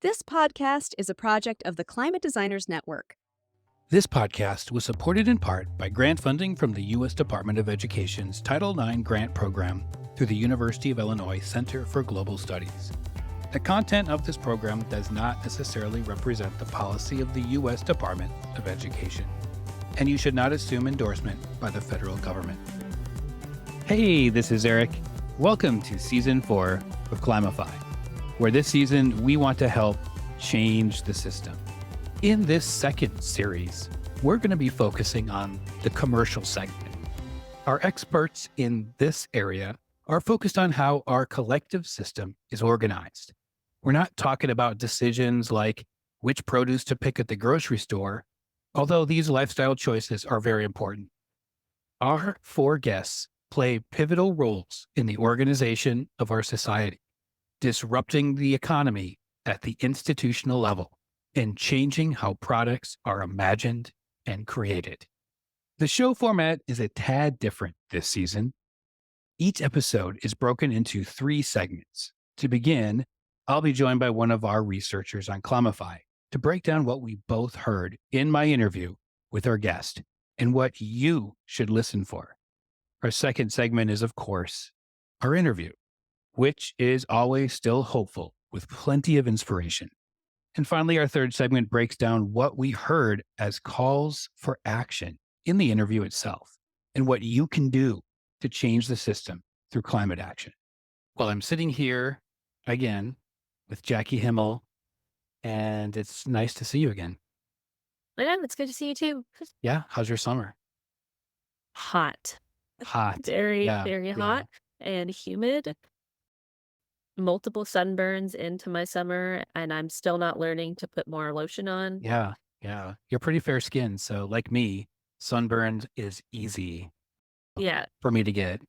This podcast is a project of the Climate Designers Network. This podcast was supported in part by grant funding from the U.S. Department of Education's Title IX grant program through the University of Illinois Center for Global Studies. The content of this program does not necessarily represent the policy of the U.S. Department of Education, and you should not assume endorsement by the federal government. Hey, this is Eric. Welcome to Season 4 of Climify, where this season we want to help change the system. In this second series, we're going to be focusing on the commercial segment. Our experts in this area are focused on how our collective system is organized. We're not talking about decisions like which produce to pick at the grocery store, although these lifestyle choices are very important. Our four guests play pivotal roles in the organization of our society, disrupting the economy at the institutional level and changing how products are imagined and created. The show format is a tad different this season. Each episode is broken into 3 segments. To begin, I'll be joined by one of our researchers on Climify to break down what we both heard in my interview with our guest and what you should listen for. Our second segment is, of course, our interview, which is always still hopeful with plenty of inspiration. And finally, our third segment breaks down what we heard as calls for action in the interview itself and what you can do to change the system through climate action. Well, I'm sitting here again with Jackie Himmel, and it's nice to see you again. Yeah, it's good to see you too. Yeah. How's your summer? Hot. Hot. Very Yeah. hot and humid. Multiple sunburns into my summer, and I'm still not learning to put more lotion on. Yeah. You're pretty fair skinned. So like me, sunburned is easy Yeah, for me to get.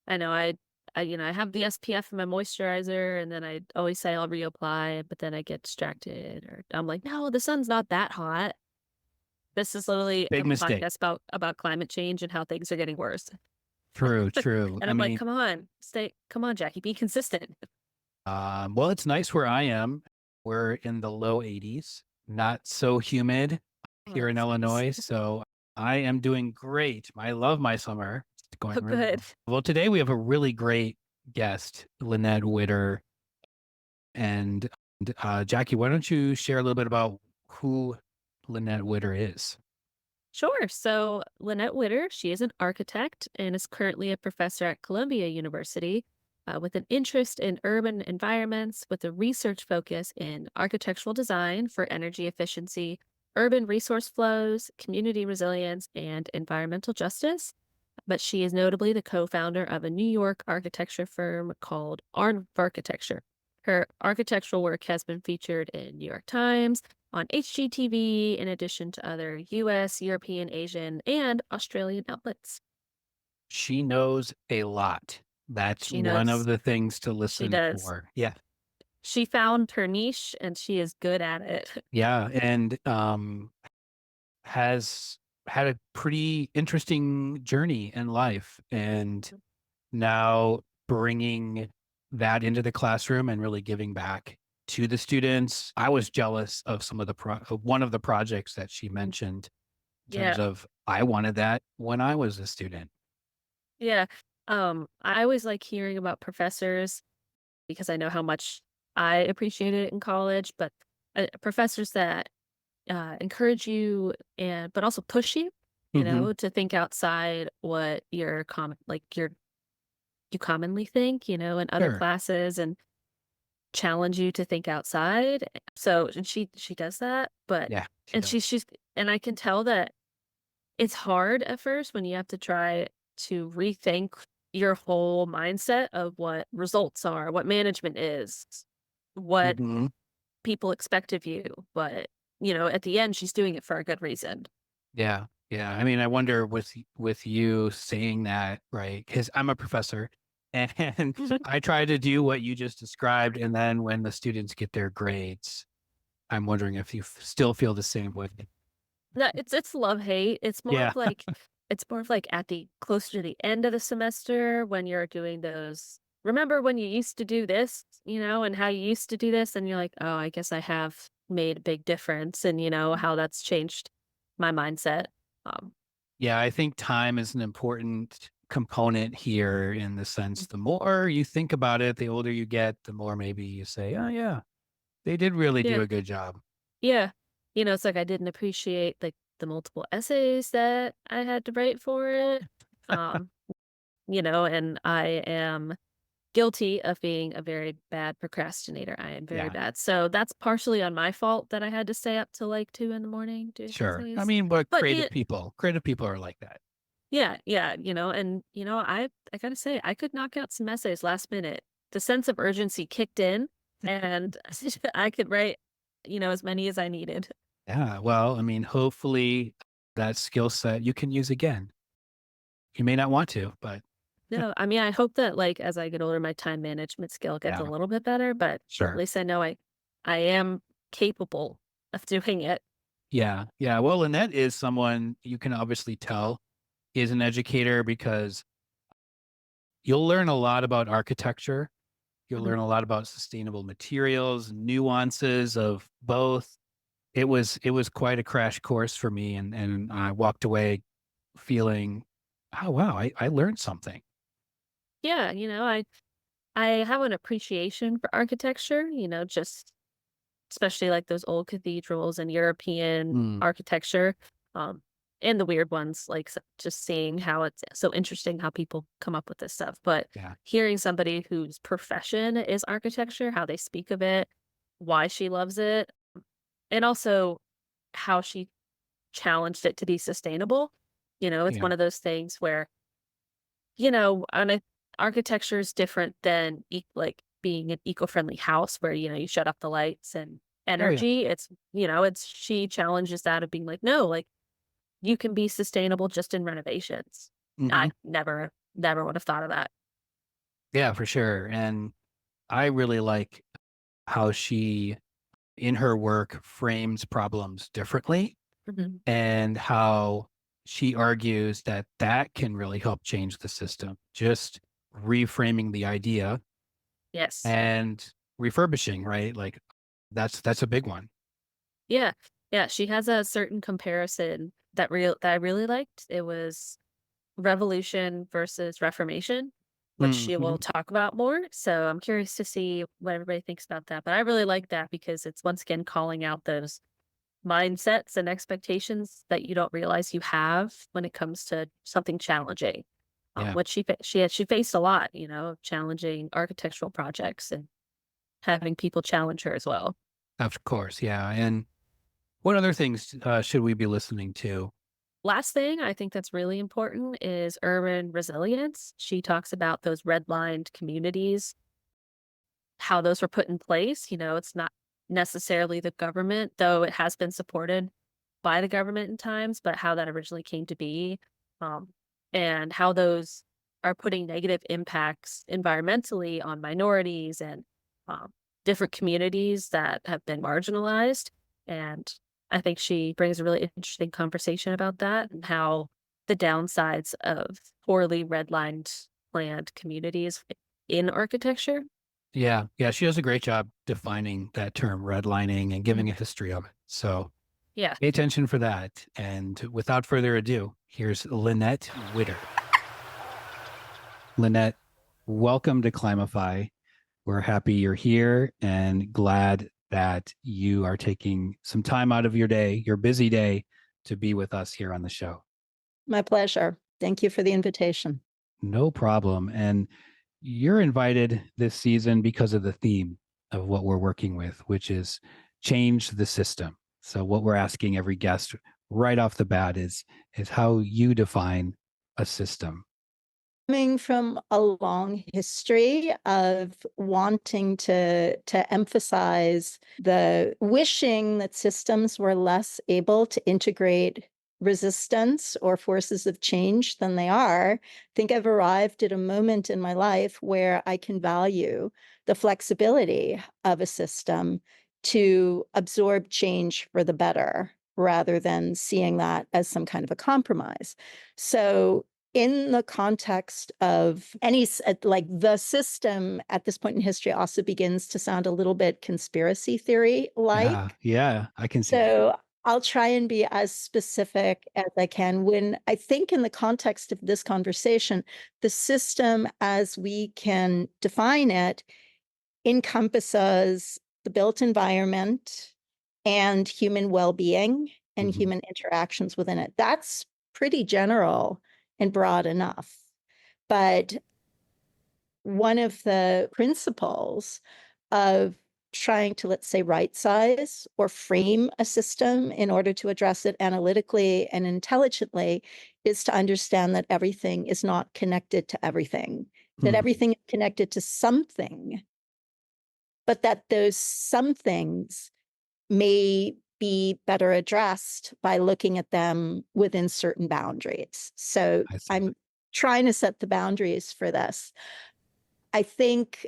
I know. I have the SPF in my moisturizer, and then I always say I'll reapply, but then I get distracted, or I'm like, no, the sun's not that hot. This is literally Big a mistake. podcast about climate change and how things are getting worse. True. And I'm like, come on, Jackie, be consistent. Well, it's nice where I am. We're in the low 80s, not so humid here in that's Illinois. nice. So I am doing great. I love my summer. It's going Oh, really good. well. Today we have a really great guest, Lynnette Widder. And Jackie, why don't you share a little bit about who Lynnette Widder is? Sure. So Lynette Widder, she is an architect and is currently a professor at Columbia University with an interest in urban environments with a research focus in architectural design for energy efficiency, urban resource flows, community resilience, and environmental justice. But she is notably the co-founder of a New York architecture firm called Art of Architecture. Her architectural work has been featured in New York Times, on HGTV, in addition to other US, European, Asian, and Australian outlets. She knows a lot. That's She one of knows. the things to She listen does. for. Yeah. She found her niche and she is good at it. Yeah. And has had a pretty interesting journey in life, and now bringing that into the classroom and really giving back to the students. I was jealous of some of the one of the projects that she mentioned in terms Yeah. of I wanted that when I was a student. Yeah. I always like hearing about professors because I know how much I appreciated it in college, but professors that encourage you but also push you, Mhm. to think outside what you commonly think, in other Sure. classes and challenge you to think outside. So, and she does that, but Yeah. She and does. she's and I can tell that it's hard at first when you have to try to rethink your whole mindset of what results are, what management is, what Mhm. people expect of you. But, at the end, she's doing it for a good reason. Yeah. I mean, I wonder with you saying that, right? Because I'm a professor, and I try to do what you just described. And then when the students get their grades, I'm wondering if you still feel the same way. No, it's love hate. Yeah. It's more of like at the closer to the end of the semester when you're doing those. Remember when you used to do this? and how you used to do this, and you're like, oh, I guess I have made a big difference, and how that's changed my mindset. Um, Yeah, I think time is an important component here in the sense the more you think about it, the older you get, the more maybe you say, "Oh yeah, they did really do yeah, a good job." yeah. It's like I didn't appreciate like the multiple essays that I had to write for it. Um, and I am guilty of being a very bad procrastinator. I am very Yeah, bad. So that's partially on my fault that I had to stay up till like 2 in the morning doing sure. I essays. mean, but But creative people are like that. yeah, yeah, and I gotta say, I could knock out some essays last minute. The sense of urgency kicked in and I could write, as many as I needed. Yeah, well, I mean, hopefully that skill set you can use again. You may not want to, but No, I mean, I hope that like as I get older, my time management skill gets a yeah, little bit better, but at sure. least I know I am capable of doing it. Yeah, yeah. Well, Lynette is someone you can obviously tell is an educator because you'll learn a lot about architecture. You'll Mhm. learn a lot about sustainable materials, nuances of both. It was quite a crash course for me, and I walked away feeling, oh wow, I learned something. Yeah, I have an appreciation for architecture, just especially like those old cathedrals and European Mm, architecture, um, and the weird ones, like just seeing how it's so interesting how people come up with this stuff. But yeah, hearing somebody whose profession is architecture, how they speak of it, why she loves it, and also how she challenged it to be sustainable. It's yeah, one of those things where, and architecture is different than like being an eco-friendly house where, you shut off the lights and oh yeah, energy. It's she challenges that of being like, no, like you can be sustainable just in renovations. hmm I never would have thought of that. yeah, for sure. And I really like how she, in her work, frames problems differently Mhm. and how she argues that that can really help change the system. Just reframing the idea Yes. and refurbishing, right? Like that's a big one. Yeah. Yeah. She has a certain comparison that I really liked. It was revolution versus reformation, which she will Mhm. talk about more. So I'm curious to see what everybody thinks about that. But I really like that because it's once again calling out those mindsets and expectations that you don't realize you have when it comes to something challenging. Yeah, What she faced a lot, challenging architectural projects and having people challenge her as well. of course. Yeah. And what other things should we be listening to? Last thing I think that's really important is urban resilience. She talks about those redlined communities, how those were put in place. It's not necessarily the government, though it has been supported by the government in times, but how that originally came to be, um, and how those are putting negative impacts environmentally on minorities and um, different communities that have been marginalized. And I think she brings a really interesting conversation about that and how the downsides of poorly redlined planned communities in architecture. Yeah. Yeah. She does a great job defining that term redlining and Mhm. giving a history of it. So Yeah. pay attention for that. And without further ado, here's Lynnette Widder. Lynette, welcome to Climify. We're happy you're here and glad that you are taking some time out of your day, your busy day, to be with us here on the show. My pleasure. Thank you for the invitation. No problem. And you're invited this season because of the theme of what we're working with, which is change the system. So what we're asking every guest right off the bat is how you define a system. Coming from a long history of wanting to emphasize the wishing that systems were less able to integrate resistance or forces of change than they are, I think I've arrived at a moment in my life where I can value the flexibility of a system to absorb change for the better rather than seeing that as some kind of a compromise. So in the context of like the system at this point in history also begins to sound a little bit conspiracy theory like. Yeah, I can see that. So I'll try and be as specific as I can. When I think in the context of this conversation, the system as we can define it encompasses the built environment and human well-being and Mhm. human interactions within it. That's pretty general and broad enough. But one of the principles of trying to, let's say, right size or frame a system in order to address it analytically and intelligently is to understand that everything is not connected to everything, that Mhm. everything is connected to something, but that those some things may be better addressed by looking at them within certain boundaries. So I see. I'm trying to set the boundaries for this. I think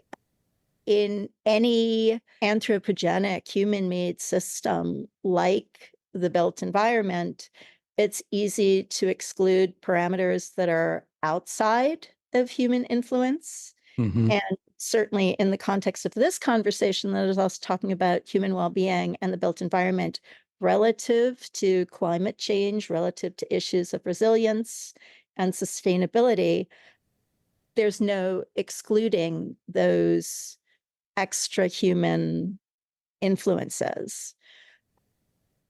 in any anthropogenic human-made system like the built environment, it's easy to exclude parameters that are outside of human influence. Mhm. And certainly in the context of this conversation, that is also talking about human well-being and the built environment relative to climate change, relative to issues of resilience and sustainability, there's no excluding those extra human influences.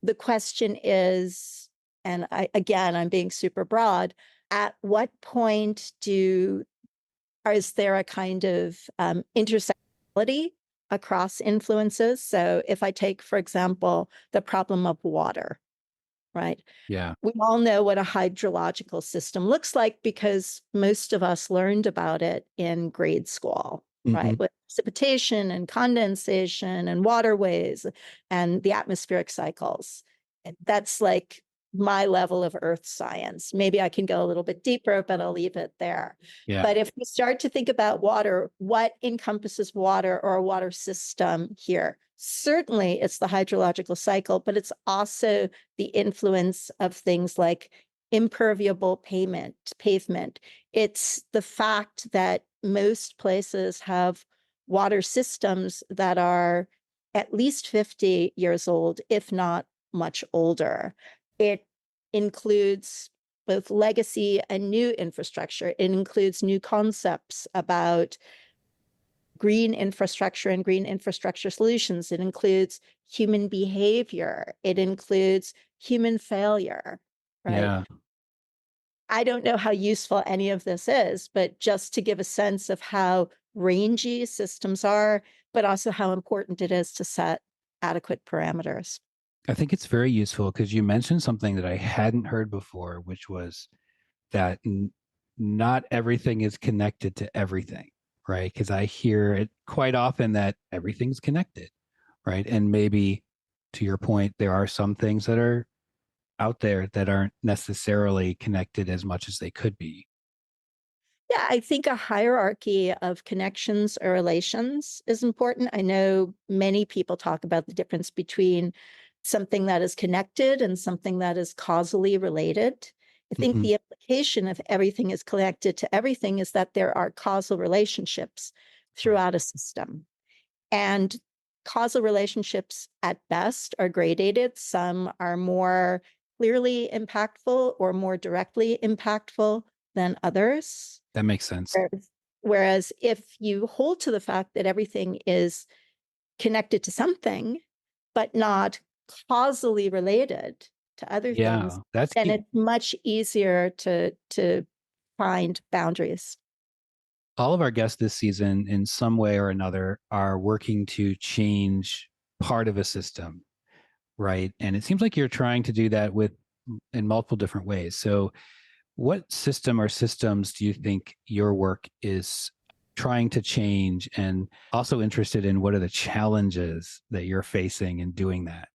The question is, and again, I'm being super broad, at what point is there a kind of intersectionality across influences? So if I take, for example, the problem of water, right? Yeah. We all know what a hydrological system looks like because most of us learned about it in grade school, right? Mhm. With precipitation and condensation and waterways and the atmospheric cycles. And that's like my level of earth science. Maybe I can go a little bit deeper, but I'll leave it there. Yeah. But if we start to think about water, what encompasses water or a water system here? Certainly it's the hydrological cycle, but it's also the influence of things like impermeable pavement. It's the fact that most places have water systems that are at least 50 years old, if not much older. It includes both legacy and new infrastructure. It includes new concepts about green infrastructure and green infrastructure solutions. It includes human behavior. It includes human failure, right? Yeah. I don't know how useful any of this is, but just to give a sense of how rangy systems are, but also how important it is to set adequate parameters. I think it's very useful because you mentioned something that I hadn't heard before, which was that not everything is connected to everything, right? Because I hear it quite often that everything's connected, right? And maybe to your point, there are some things that are out there that aren't necessarily connected as much as they could be. Yeah, I think a hierarchy of connections or relations is important. I know many people talk about the difference between something that is connected and something that is causally related. I think Mhm. the implication of everything is connected to everything is that there are causal relationships Right. throughout a system. And causal relationships at best are gradated. Some are more clearly impactful or more directly impactful than others. That makes sense. Whereas if you hold to the fact that everything is connected to something, but not causally related to other things, Yeah, that's then key. it's much easier to find boundaries. All of our guests this season, in some way or another, are working to change part of a system, right? And it seems like you're trying to do that with in multiple different ways. So, what system or systems do you think your work is trying to change? And also interested in what are the challenges that you're facing in doing that?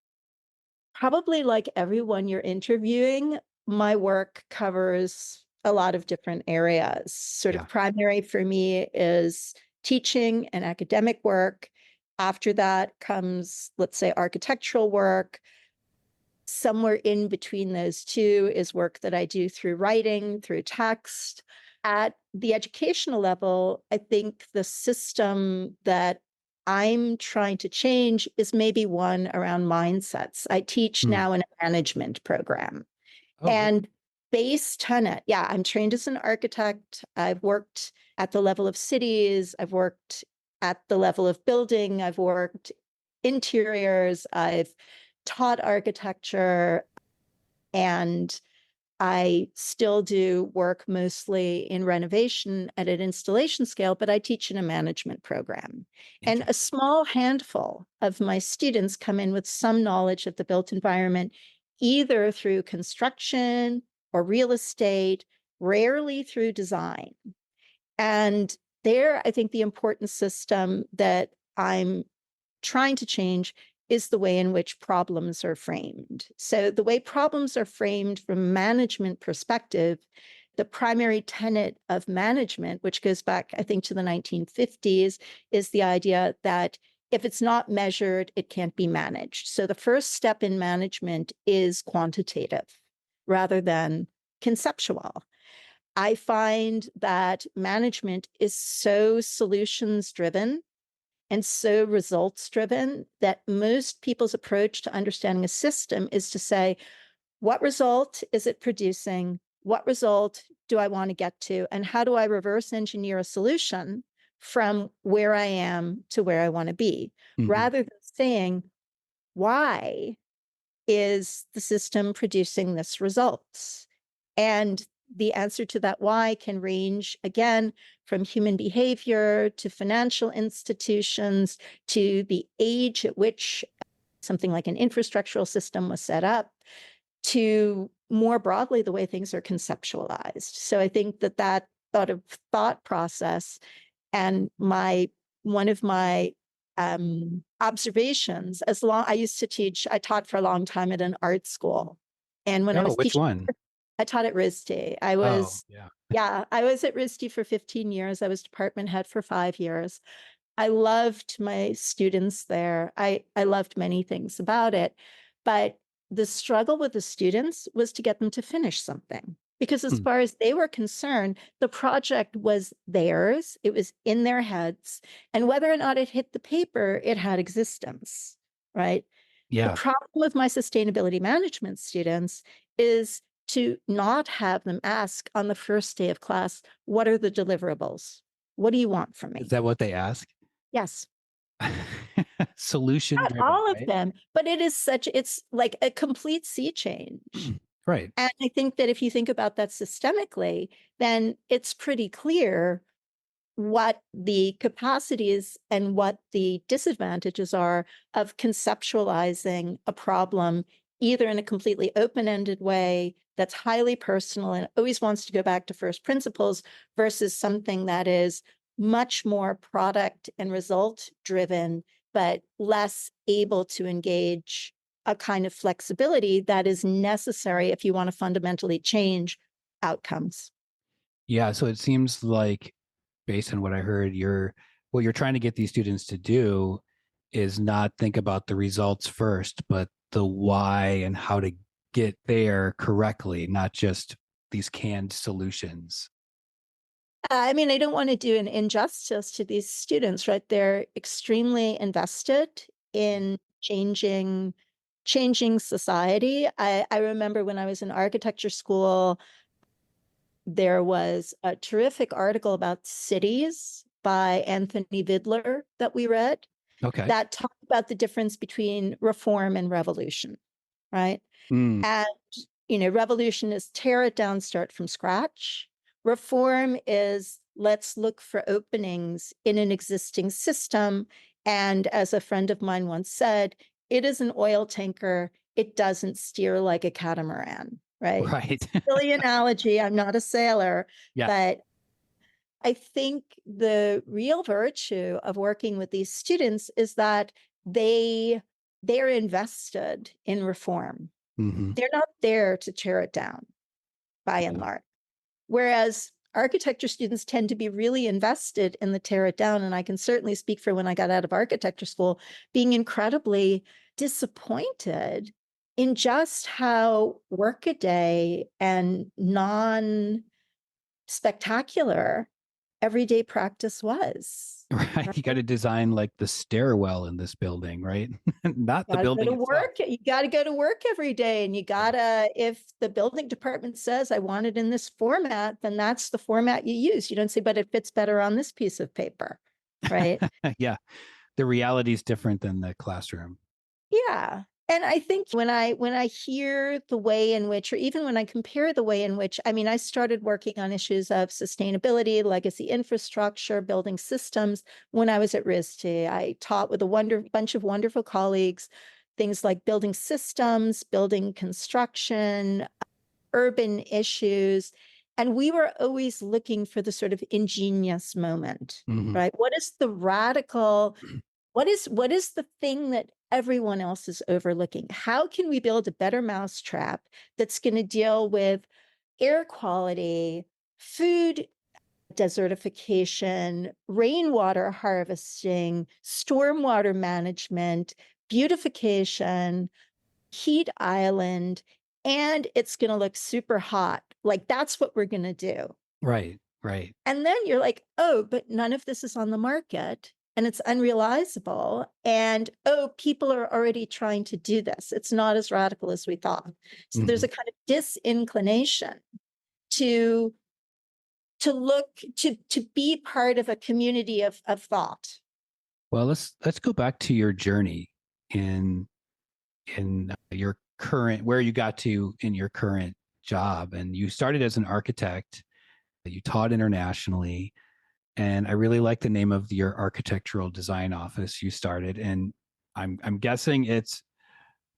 Probably like everyone you're interviewing, my work covers a lot of different areas. Sort Yeah. of primary for me is teaching and academic work. After that comes, let's say, architectural work. Somewhere in between those two is work that I do through writing, through text. At the educational level, I think the system that I'm trying to change is maybe one around mindsets. I teach Hmm. now in a management program. Oh, really? And base tenet, yeah, I'm trained as an architect. I've worked at the level of cities. I've worked at the level of building. I've worked interiors. I've taught architecture, and I still do work mostly in renovation at an installation scale, but I teach in a management program. And a Interesting. small handful of my students come in with some knowledge of the built environment, either through construction or real estate, rarely through design. And there, I think the important system that I'm trying to change is the way in which problems are framed. So the way problems are framed from a management perspective, the primary tenet of management, which goes back, I think, to the 1950s, is the idea that if it's not measured, it can't be managed. So the first step in management is quantitative rather than conceptual. I find that management is so solutions driven and so results driven that most people's approach to understanding a system is to say, what result is it producing? What result do I want to get to? And how do I reverse engineer a solution from where I am to where I want to be? Hmm. Rather than saying, why is the system producing this results? And the answer to that why can range again from human behavior to financial institutions to the age at which something like an infrastructural system was set up to more broadly the way things are conceptualized. So I think that that sort of thought process and my one of my observations, as long I used to teach, I taught for a long time at an art school. And when I Oh, was which teaching, one? I taught at RISD. I Oh, was, yeah. yeah, I was at RISD for 15 years. I was department head for 5 years. I loved my students there. I loved many things about it, but the struggle with the students was to get them to finish something. Because as Hmm. far as they were concerned, the project was theirs, it was in their heads, and whether or not it hit the paper, it had existence, right? The Yeah. problem with my sustainability management students is to not have them ask on the first day of class, what are the deliverables? What do you want from Is me? that what they ask? Yes. Solution Not driven, all of right? them, but it's like a complete sea change. Right. And I think that if you think about that systemically, then it's pretty clear what the capacities and what the disadvantages are of conceptualizing a problem either in a completely open-ended way that's highly personal and always wants to go back to first principles versus something that is much more product and result driven, but less able to engage a kind of flexibility that is necessary if you want to fundamentally change outcomes. Yeah. So it seems like, based on what I heard, what you're trying to get these students to do is not think about the results first, but the why and how to get there correctly, not just these canned solutions. I mean, I don't want to do an injustice to these students, right? They're extremely invested in changing society. I remember when I was in architecture school, there was a terrific article about cities by Anthony Vidler that we read Okay. that talked about the difference between reform and revolution, right? Mm, And, revolution is tear it down, start from scratch. Reform is let's look for openings in an existing system. And as a friend of mine once said, it is an oil tanker. It doesn't steer like a catamaran, right? right. Silly analogy. I'm not a sailor, Yeah. but I think the real virtue of working with these students is that they they're invested in reform. Hmm. They're not there to tear it down by and Yeah. large. Whereas architecture students tend to be really invested in the tear it down. And I can certainly speak for when I got out of architecture school, being incredibly disappointed in just how workaday and non-spectacular everyday practice was. Right. You got to design like the stairwell in this building, right? Not the Gotta go building to itself. work. You gotta go to work every day. And you gotta, if the building department says, I want it in this format, then that's the format you use. You don't say, but it fits better on this piece of paper, right? Yeah. The reality is different than the classroom. Yeah. And I think when I hear the way in which, or even when I compare the way in which, I mean, I started working on issues of sustainability, legacy infrastructure, building systems when I was at RISD. I taught with a bunch of wonderful colleagues, things like building systems, building construction, urban issues. And we were always looking for the sort of ingenious moment, Mhm. right? What is the radical, what is the thing that everyone else is overlooking? How can we build a better mousetrap that's going to deal with air quality, food desertification, rainwater harvesting, stormwater management, beautification, heat island, and it's going to look super hot? Like that's what we're going to do. Right. Right. And then you're like, oh, but none of this is on the market and it's unrealizable. And oh, people are already trying to do this. It's not as radical as we thought. So there's Mhm. a kind of disinclination to to be part of a community of thought. Well, let's go back to your journey in your current where you got to in your current job, and you started as an architect. You taught internationally, and I really like the name of your architectural design office you started. And I'm guessing it's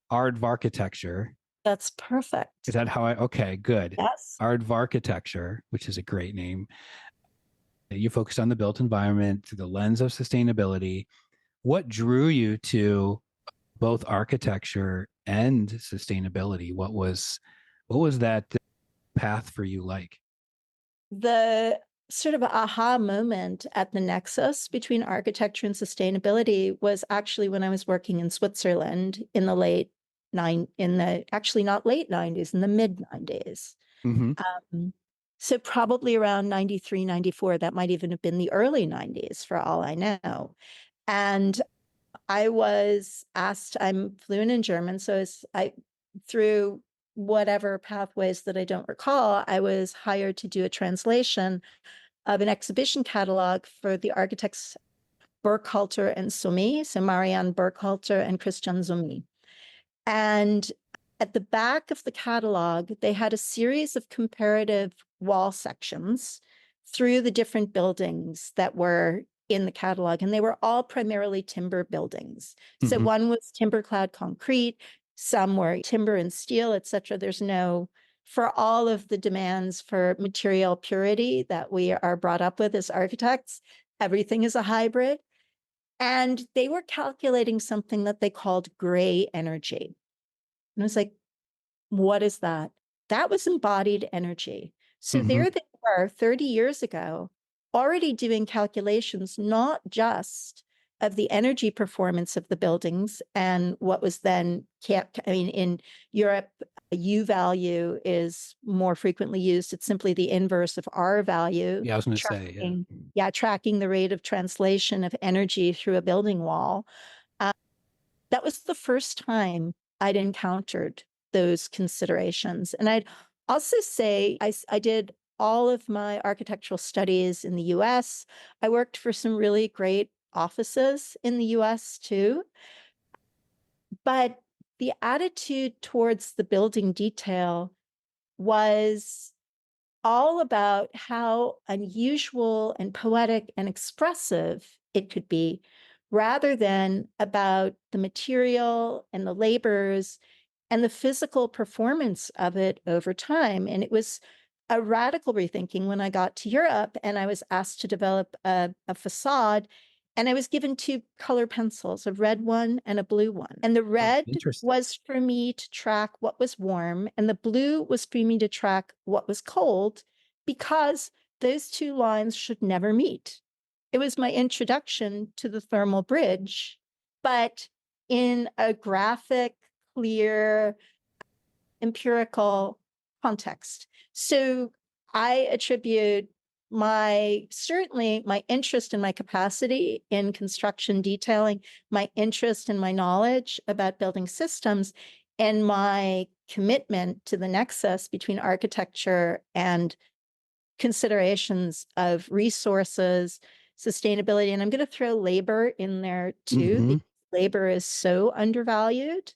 Art of Architecture. That's perfect. Is that how I? Okay, good. Yes. Art of Architecture, which is a great name. You focus on the built environment through the lens of sustainability. What drew you to both architecture and sustainability? What was that path for you like? The sort of aha moment at the nexus between architecture and sustainability was actually when I was working in Switzerland in the actually not late 90s, in the mid 90s. Mm-hmm. Um, so probably around 93, 94, that might even have been the early 90s for all I know. And I was asked, I'm fluent in German, so through whatever pathways that I don't recall, I was hired to do a translation of an exhibition catalog for the architects Burkhalter and Sumi, so Marianne Burkhalter and Christian Sumi. And at the back of the catalog, they had a series of comparative wall sections through the different buildings that were in the catalog, and they were all primarily timber buildings. So Mm-hmm. one was timber clad concrete, some were timber and steel, etc. There's no, for all of the demands for material purity that we are brought up with as architects, everything is a hybrid. And they were calculating something that they called gray energy. And I was like, what is that? That was embodied energy. So Mm-hmm. there they were 30 years ago, already doing calculations, not just of the energy performance of the buildings and what was then kept. I mean, in Europe, a U value is more frequently used. It's simply the inverse of R value. Yeah, I was going to say, yeah. Tracking the rate of translation of energy through a building wall. That was the first time I'd encountered those considerations. And I'd also say I did all of my architectural studies in the US. I worked for some really great offices in the US too. But the attitude towards the building detail was all about how unusual and poetic and expressive it could be, rather than about the material and the labors and the physical performance of it over time. And it was a radical rethinking when I got to Europe and I was asked to develop a facade. And I was given two color pencils, a red one and a blue one. And the Oh, red interesting. was for me to track what was warm, and the blue was for me to track what was cold, because those two lines should never meet. It was my introduction to the thermal bridge, but in a graphic, clear empirical context. So I attribute certainly my interest and my capacity in construction detailing, my interest and my knowledge about building systems, and my commitment to the nexus between architecture and considerations of resources, sustainability, and I'm going to throw labor in there too, Hmm. because labor is so undervalued.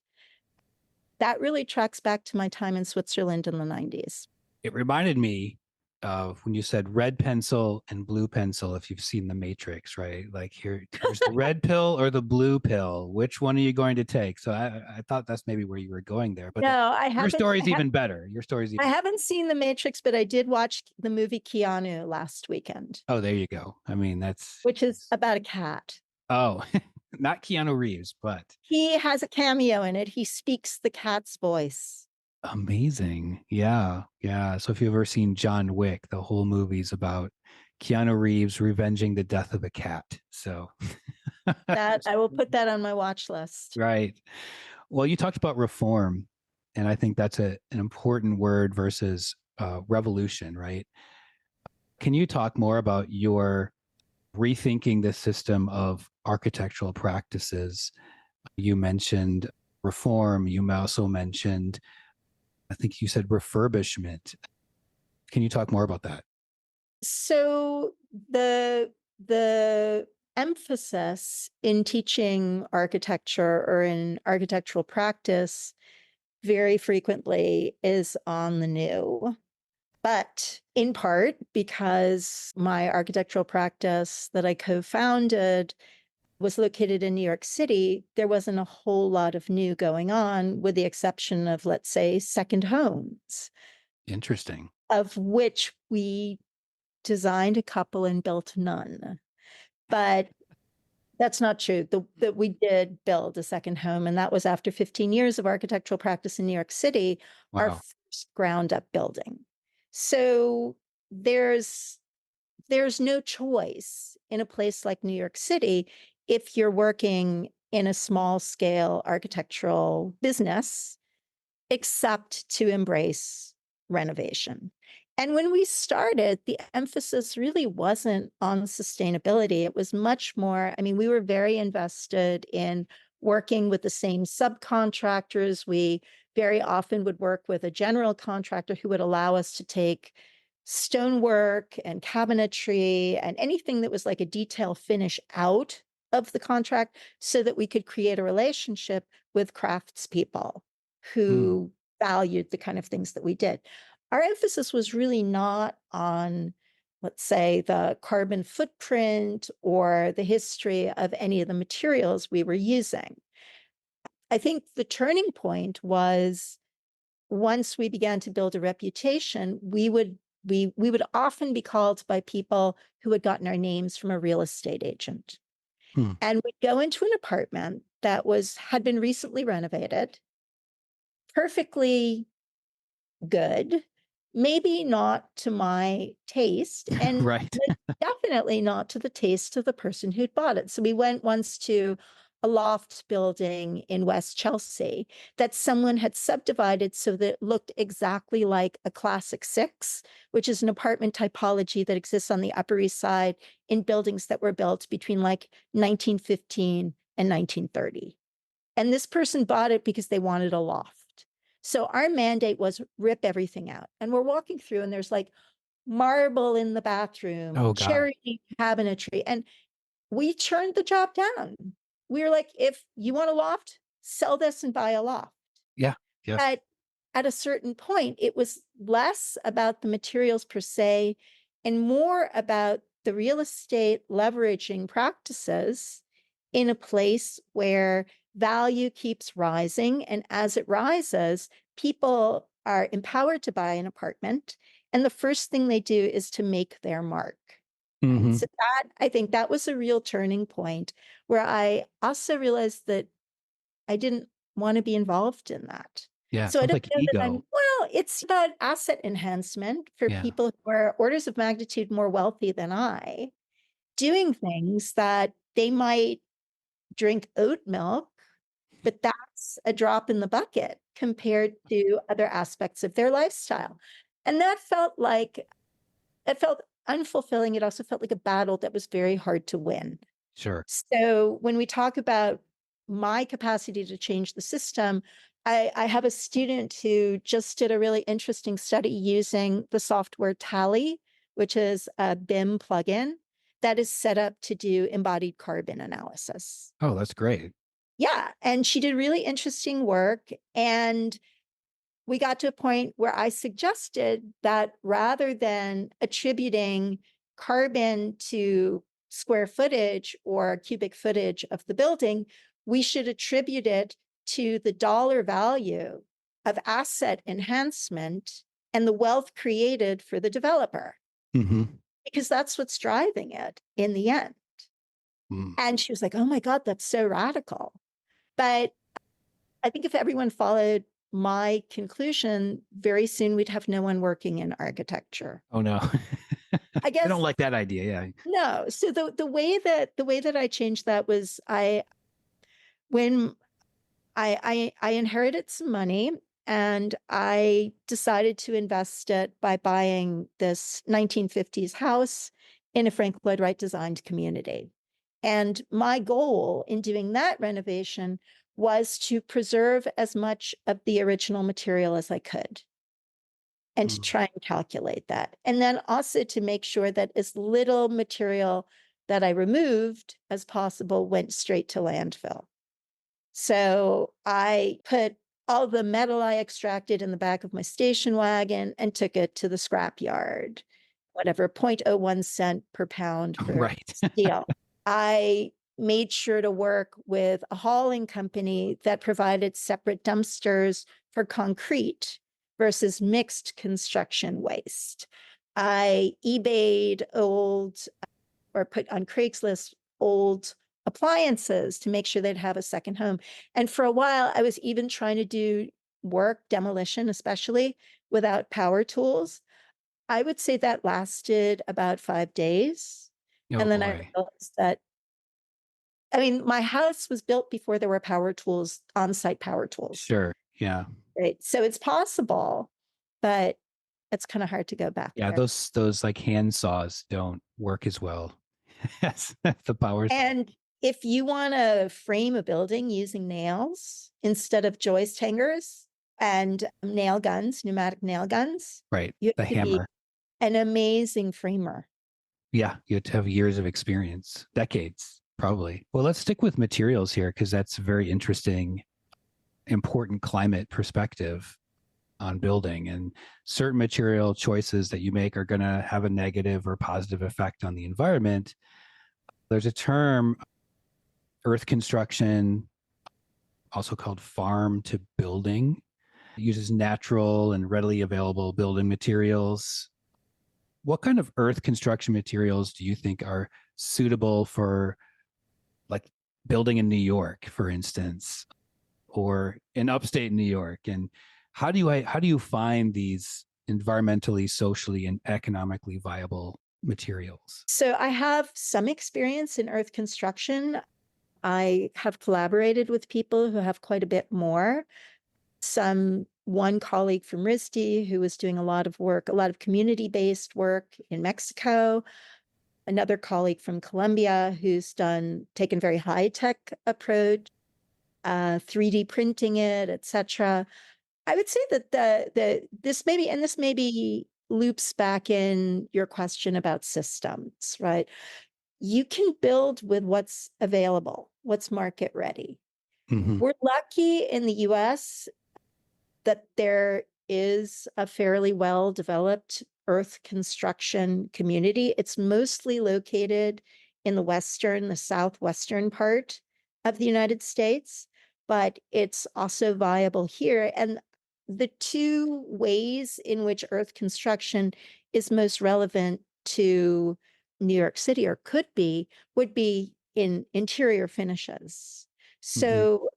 That really tracks back to my time in Switzerland in the 90s. It reminded me of when you said red pencil and blue pencil, if you've seen The Matrix, right? Like here's the red pill or the blue pill. Which one are you going to take? So I thought that's maybe where you were going there. But No, I your haven't. story's even better. Your story's I even haven't seen The Matrix, but I did watch the movie Keanu last weekend, Oh, there you go. I mean, which is about a cat. oh, not Keanu Reeves, but He has a cameo in it. He speaks the cat's voice. amazing. Yeah. Yeah. So if you've ever seen John Wick, the whole movie's about Keanu Reeves revenging the death of a cat. So That I will put that on my watch list. right. Well, you talked about reform, and I think that's an important word versus revolution, right? Can you talk more about your rethinking the system of architectural practices? You mentioned reform. You also mentioned, I think you said refurbishment. Can you talk more about that? So the emphasis in teaching architecture or in architectural practice very frequently is on the new. But in part because my architectural practice that I co-founded was located in New York City, there wasn't a whole lot of new going on, with the exception of, let's say, second homes, Interesting. of which we designed a couple and built none. But that's not true. That we did build a second home, and that was after 15 years of architectural practice in New York City, our Wow. first ground up building. So there's no choice in a place like New York City if you're working in a small scale architectural business, except to embrace renovation. And when we started, the emphasis really wasn't on sustainability. It was much more, I mean, we were very invested in working with the same subcontractors. We very often would work with a general contractor who would allow us to take stonework and cabinetry and anything that was like a detail finish out of the contract so that we could create a relationship with craftspeople Hmm. who valued the kind of things that we did. Our emphasis was really not on, let's say, the carbon footprint or the history of any of the materials we were using. I think the turning point was once we began to build a reputation, we would often be called by people who had gotten our names from a real estate agent. Hmm. And we'd go into an apartment that had been recently renovated, perfectly good, maybe not to my taste, and Right. definitely not to the taste of the person who'd bought it. So we went once to a loft building in West Chelsea that someone had subdivided so that it looked exactly like a Classic Six, which is an apartment typology that exists on the Upper East Side in buildings that were built between like 1915 and 1930. And this person bought it because they wanted a loft. So our mandate was rip everything out. And we're walking through and there's like marble in the bathroom, Oh God. cherry cabinetry. And we turned the job down. We were like, if you want a loft, sell this and buy a loft. Yeah. Yes. But at a certain point, it was less about the materials per se and more about the real estate leveraging practices in a place where value keeps rising. And as it rises, people are empowered to buy an apartment. And the first thing they do is to make their mark. Right? Hmm. So I think that was a real turning point where I also realized that I didn't want to be involved in that. Yeah. So I Sounds don't like know that ego. well, it's about asset enhancement for Yeah. people who are orders of magnitude more wealthy than I, doing things that they might drink oat milk, but that's was a drop in the bucket compared to other aspects of their lifestyle. And that felt unfulfilling. It also felt like a battle that was very hard to win. Sure. So when we talk about my capacity to change the system, I have a student who just did a really interesting study using the software Tally, which is a BIM plugin that is set up to do embodied carbon analysis. Oh, that's great. Yeah. And she did really interesting work. And we got to a point where I suggested that rather than attributing carbon to square footage or cubic footage of the building, we should attribute it to the dollar value of asset enhancement and the wealth created for the developer, Mm-hmm. because that's what's driving it in the end. Mm. And she was like, oh my God, that's so radical. But I think if everyone followed my conclusion, very soon we'd have no one working in architecture. Oh no. I I guess don't like that idea. Yeah. no. So the way that I changed that was when I inherited some money and I decided to invest it by buying this 1950s house in a Frank Lloyd Wright designed community. And my goal in doing that renovation was to preserve as much of the original material as I could and to Mm. try and calculate that. And then also to make sure that as little material that I removed as possible went straight to landfill. So I put all the metal I extracted in the back of my station wagon and took it to the scrap yard, whatever, 0.01 cent per pound for Right. steel. I made sure to work with a hauling company that provided separate dumpsters for concrete versus mixed construction waste. I eBayed or put on Craigslist old appliances to make sure they'd have a second home. And for a while, I was even trying to do demolition, especially without power tools. I would say that lasted about 5 days. Oh And then I boy. realized that, I mean, my house was built before there were power tools, on-site power tools, Sure. Yeah. right? So it's possible, but it's kind of hard to go back Yeah. there. Those like hand saws don't work as well as the power saw. And if you want to frame a building using nails instead of joist hangers and nail guns, pneumatic nail guns, Right. you The have to be hammer. an amazing framer. Yeah. You have to have years of experience, decades, probably. Well, let's stick with materials here because that's a very interesting, important climate perspective on building. And certain material choices that you make are going to have a negative or positive effect on the environment. There's a term, earth construction, also called farm to building. It uses natural and readily available building materials. What kind of earth construction materials do you think are suitable for like building in New York, for instance, or in upstate New York? And how do you find these environmentally, socially, and economically viable materials? So I have some experience in earth construction. I have collaborated with people who have quite a bit more. One colleague from RISD who was doing a lot of community-based work in Mexico. Another colleague from Colombia who's taken very high-tech approach, 3D printing it, etc. I would say that this maybe loops back in your question about systems, right? You can build with what's available, what's market ready. Mm-hmm. We're lucky in the US that there is a fairly well-developed earth construction community. It's mostly located in the southwestern part of the United States, but it's also viable here. And the two ways in which earth construction is most relevant to New York City, or would be in interior finishes. So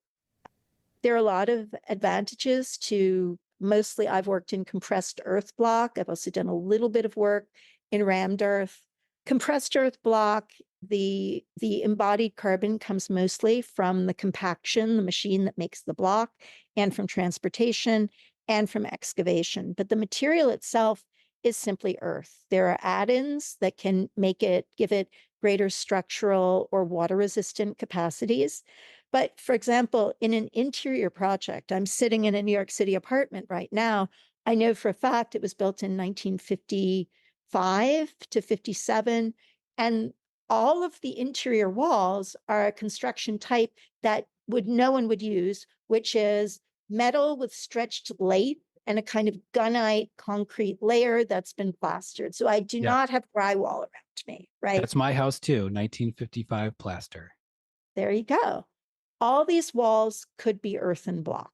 there are a lot of advantages to I've worked in compressed earth block. I've also done a little bit of work in rammed earth. Compressed earth block, the embodied carbon comes mostly from the compaction, the machine that makes the block, and from transportation and from excavation. But the material itself is simply earth. There are add-ins that can give it greater structural or water resistant capacities. But for example, in an interior project, I'm sitting in a New York City apartment right now. I know for a fact it was built in 1955 to 57. And all of the interior walls are a construction type that no one would use, which is metal with stretched lath and a kind of gunite concrete layer that's been plastered. So I do Yeah, not have drywall around me, right? that's my house too, 1955 plaster. There you go. All these walls could be earthen block.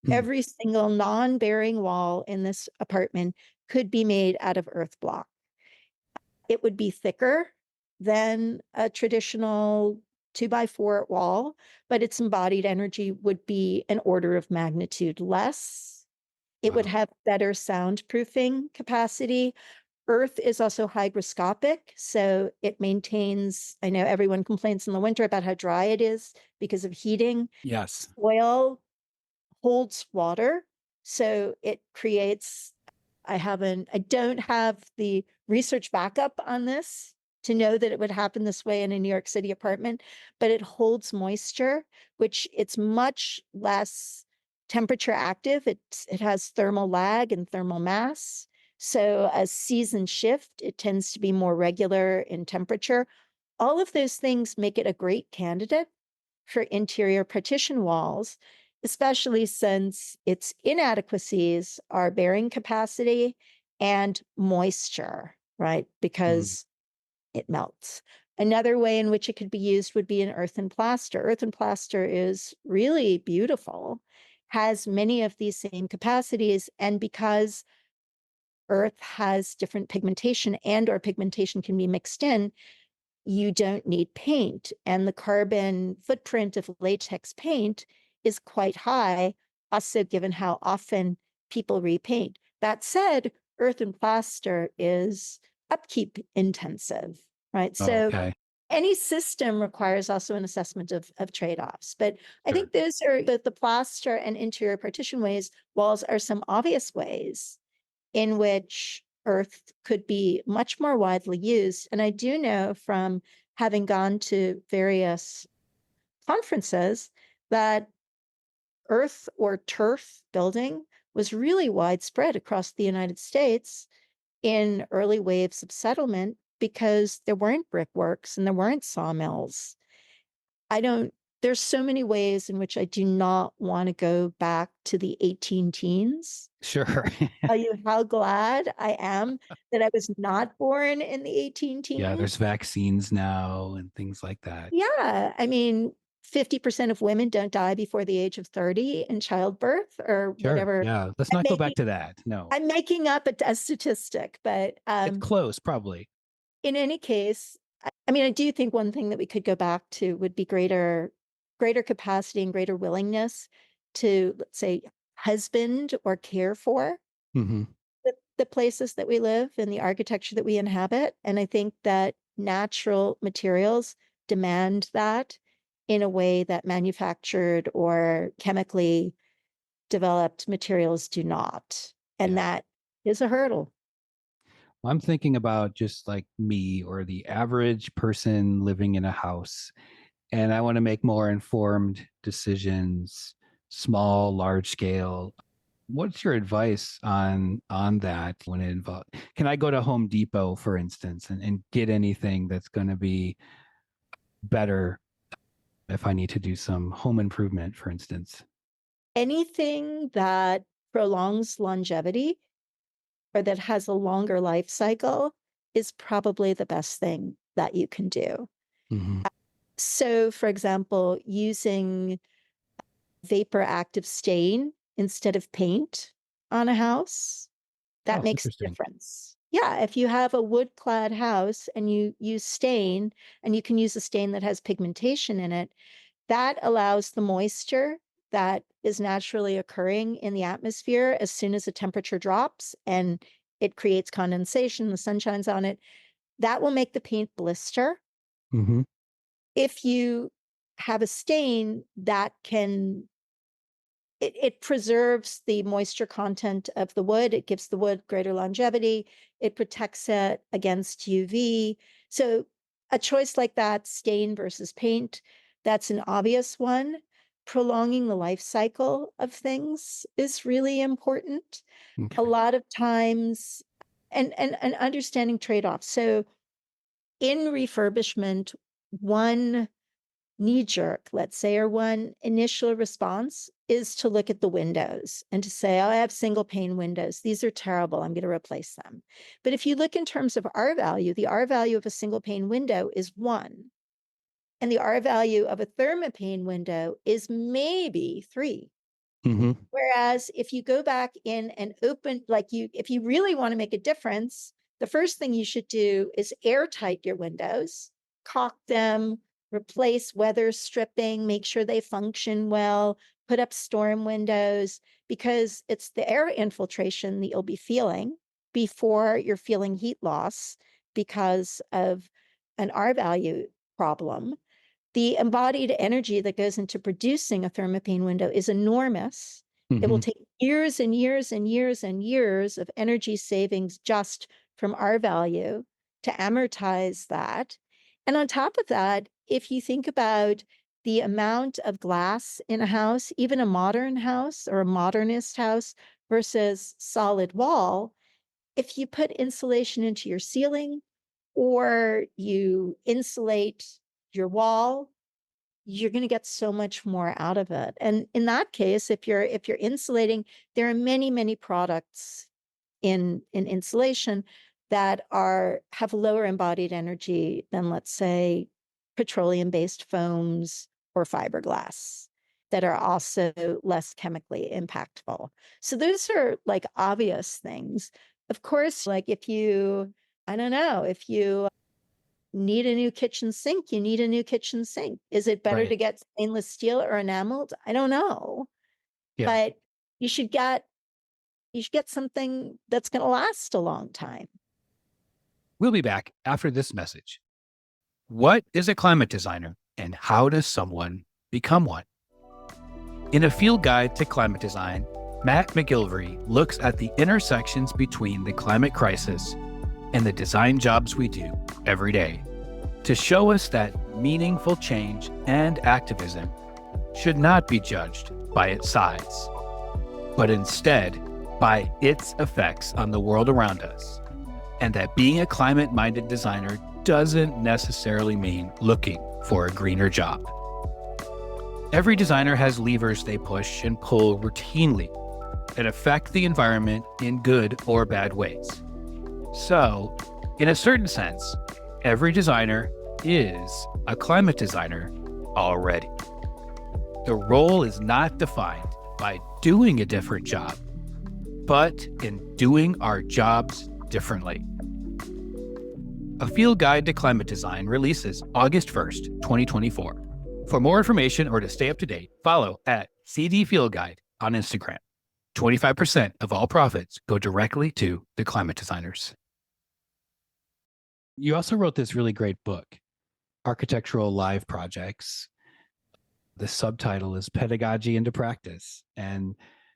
Hmm. Every single non-bearing wall in this apartment could be made out of earth block. It would be thicker than a traditional 2x4 wall, but its embodied energy would be an order of magnitude less. It would Wow. have better soundproofing capacity. Earth is also hygroscopic, so it maintains, I know everyone complains in the winter about how dry it is because of heating. Yes. Soil holds water, so it creates, I don't have the research backup on this to know that it would happen this way in a New York City apartment, but it holds moisture, which it's much less temperature active. It has thermal lag and thermal mass. So as seasons shift, it tends to be more regular in temperature. All of those things make it a great candidate for interior partition walls, especially since its inadequacies are bearing capacity and moisture, right? Mm. Because it melts. Another way in which it could be used would be in earthen plaster. Earthen plaster is really beautiful, has many of these same capacities, and because earth has different pigmentation and or pigmentation can be mixed in, you don't need paint. And the carbon footprint of latex paint is quite high, also given how often people repaint. That said, earthen plaster is upkeep intensive, right? So Okay. any system requires also an assessment of trade-offs. But I Sure. think those are both the plaster and interior partition walls are some obvious ways in which earth could be much more widely used. And I do know from having gone to various conferences that earth or turf building was really widespread across the United States in early waves of settlement because there weren't brickworks and there weren't sawmills. I don't, there's so many ways in which I do not want to go back to the 18 teens. Sure. Tell you how glad I am that I was not born in the 18 Yeah, there's teens. vaccines now and things like that. Yeah, I mean, 50% of women don't die before the age of 30 in childbirth or Sure. whatever. Yeah. Let's I'm not go back making, to that. No. I'm making up a statistic, but It's close, probably. in any case, I mean, I do think one thing that we could go back to would be greater capacity and greater willingness to, let's say, husband or care for Hmm. the places that we live and the architecture that we inhabit. And I think that natural materials demand that in a way that manufactured or chemically developed materials do not. And Yeah. that is a hurdle. I'm thinking about just like me or the average person living in a house, and I want to make more informed decisions, small, large scale. What's your advice on that when it involves? Can I go to Home Depot, for instance, and get anything that's going to be better if I need to do some home improvement, for instance? Anything that prolongs longevity or that has a longer life cycle is probably the best thing that you can do. Hmm. So, for example, using vapor active stain instead of paint on a house, that Oh, makes a interesting. difference. Yeah, if you have a wood clad house and you use stain, and you can use a stain that has pigmentation in it, that allows the moisture that is naturally occurring in the atmosphere as soon as the temperature drops and it creates condensation, the sun shines on it. that will make the paint blister. Mm-hmm. If you have a stain, that can it preserves the moisture content of the wood. It gives the wood greater longevity. It protects it against UV. So a choice like that, stain versus paint, that's an obvious one. Prolonging the life cycle of things is really important. A Okay. lot of times, and understanding trade-offs. So in refurbishment, one knee jerk, let's say, or one initial response is to look at the windows and to say, oh, I have single pane windows. These are terrible. I'm going to replace them. But if you look in terms of R value, the R value of a single pane window is 1. And the R value of a thermopane window is maybe 3. Mm-hmm. Whereas if you go back in and open, if you really want to make a difference, the first thing you should do is airtight your windows, caulk them, replace weather stripping, make sure they function well, put up storm windows, because it's the air infiltration that you'll be feeling before you're feeling heat loss because of an R value problem. The embodied energy that goes into producing a thermopane window is enormous. It will Mm-hmm. take years and years and years and years of energy savings just from R value to amortize that. And on top of that, if you think about the amount of glass in a house, even a modern house or a modernist house versus solid wall, if you put insulation into your ceiling or you insulate your wall, you're going to get so much more out of it. And in that case, if you're insulating, there are many products in insulation that have lower embodied energy than, let's say, petroleum-based foams or fiberglass that are also less chemically impactful. So those are like obvious things. Of course, like if you, I don't know, if you need a new kitchen sink, you need a new kitchen sink. Is it better Right. to get stainless steel or enameled? I don't know. Yeah. But you should get something that's going to last a long time. We'll be back after this message. What is a climate designer and how does someone become one? In a field guide to climate design, Matt McGilvery looks at the intersections between the climate crisis and the design jobs we do every day to show us that meaningful change and activism should not be judged by its size, but instead by its effects on the world around us, and that being a climate-minded designer doesn't necessarily mean looking for a greener job. Every designer has levers they push and pull routinely that affect the environment in good or bad ways. So, in a certain sense, every designer is a climate designer already. The role is not defined by doing a different job, but in doing our jobs differently. A field guide to climate design releases August 1st, 2024. For more information or to stay up to date, follow at CD Field Guide on Instagram. 25% of all profits go directly to the climate designers. You also wrote this really great book, Architectural Live Projects. The subtitle is Pedagogy into Practice. And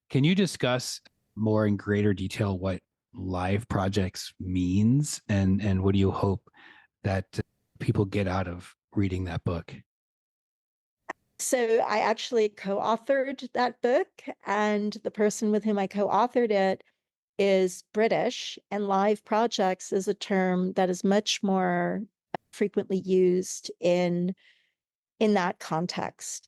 can you discuss more in greater detail what live projects means and what do you hope that people get out of reading that book? So I actually co-authored that book, and the person with whom I co-authored it is British, and live projects is a term that is much more frequently used in that context.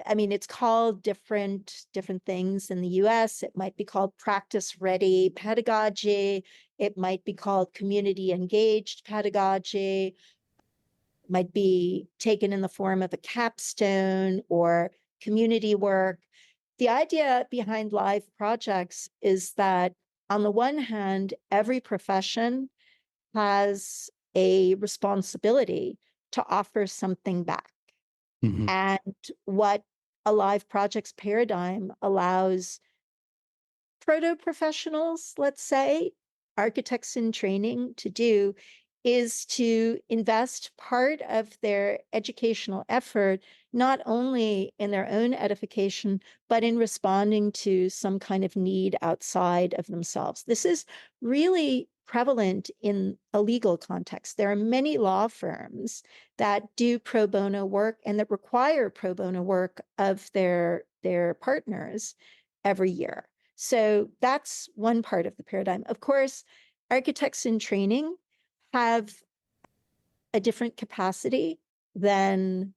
I mean, it's called different things in the US. It might be called practice ready pedagogy. It might be called community engaged pedagogy. Might be taken in the form of a capstone or community work. The idea behind live projects is that on the one hand, every profession has a responsibility to offer something back. Mm-hmm. And what a live projects paradigm allows proto professionals, let's say, architects in training to do is to invest part of their educational effort not only in their own edification, but in responding to some kind of need outside of themselves. This is really prevalent in a legal context. There are many law firms that do pro bono work and that require pro bono work of their partners every year. So that's one part of the paradigm. Of course, architects in training have a different capacity than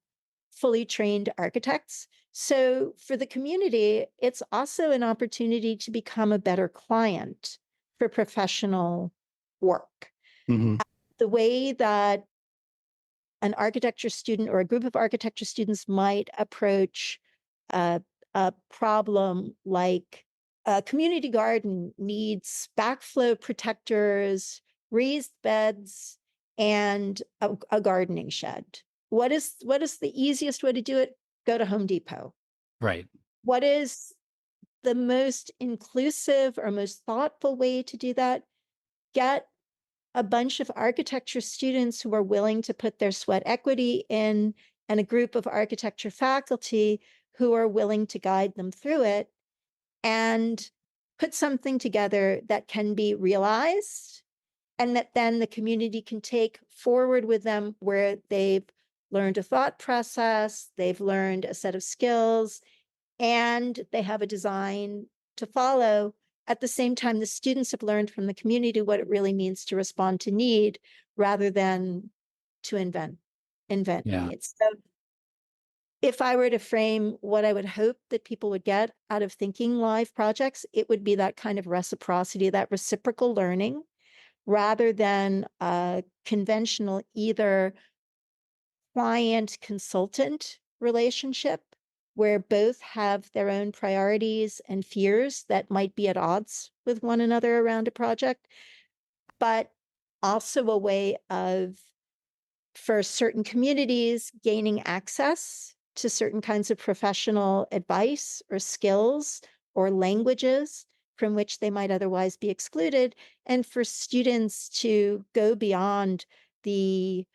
fully trained architects. So for the community, it's also an opportunity to become a better client for professional work. Hmm. The way that an architecture student or a group of architecture students might approach a problem like a community garden needs backflow protectors, raised beds, and a gardening shed. What is the easiest way to do it? Go to Home Depot. Right. What is the most inclusive or most thoughtful way to do that? Get a bunch of architecture students who are willing to put their sweat equity in, and a group of architecture faculty who are willing to guide them through it, and put something together that can be realized and that then the community can take forward with them, where they've learned a thought process, they've learned a set of skills, and they have a design to follow. At the same time, the students have learned from the community what it really means to respond to need rather than to invent Yeah. needs. So if I were to frame what I would hope that people would get out of thinking live projects, it would be that kind of reciprocity, that reciprocal learning, rather than a conventional either client consultant relationship where both have their own priorities and fears that might be at odds with one another around a project, but also a way of, for certain communities, gaining access to certain kinds of professional advice or skills or languages from which they might otherwise be excluded, and for students to go beyond the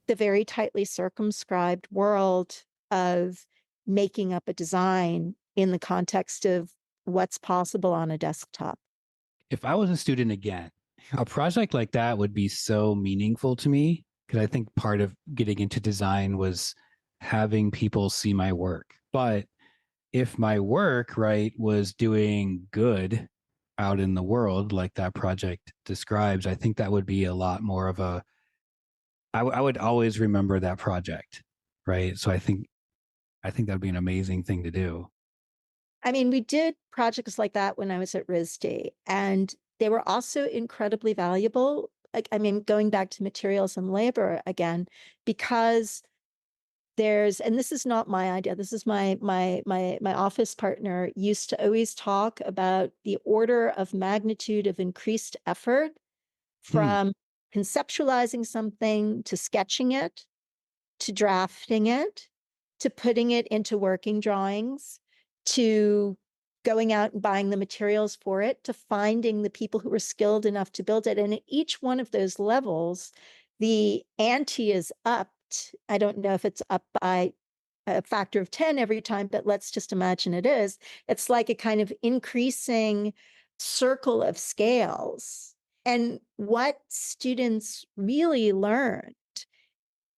very tightly circumscribed world of making up a design in the context of what's possible on a desktop. If I was a student again, a project like that would be so meaningful to me, because I think part of getting into design was having people see my work. But if my work, right, was doing good out in the world, like that project describes, I think that would be a lot more of a, I would always remember that project, right? So I think that'd be an amazing thing to do. I mean, we did projects like that when I was at RISD, and they were also incredibly valuable. I mean, going back to materials and labor again, because and this is not my idea, this is my office partner used to always talk about the order of magnitude of increased effort Hmm. from conceptualizing something to sketching it, to drafting it, to putting it into working drawings, to going out and buying the materials for it, to finding the people who were skilled enough to build it. And at each one of those levels, the ante is upped. I don't know if it's up by a factor of 10 every time, but let's just imagine it is. It's like a kind of increasing circle of scales. And what students really learn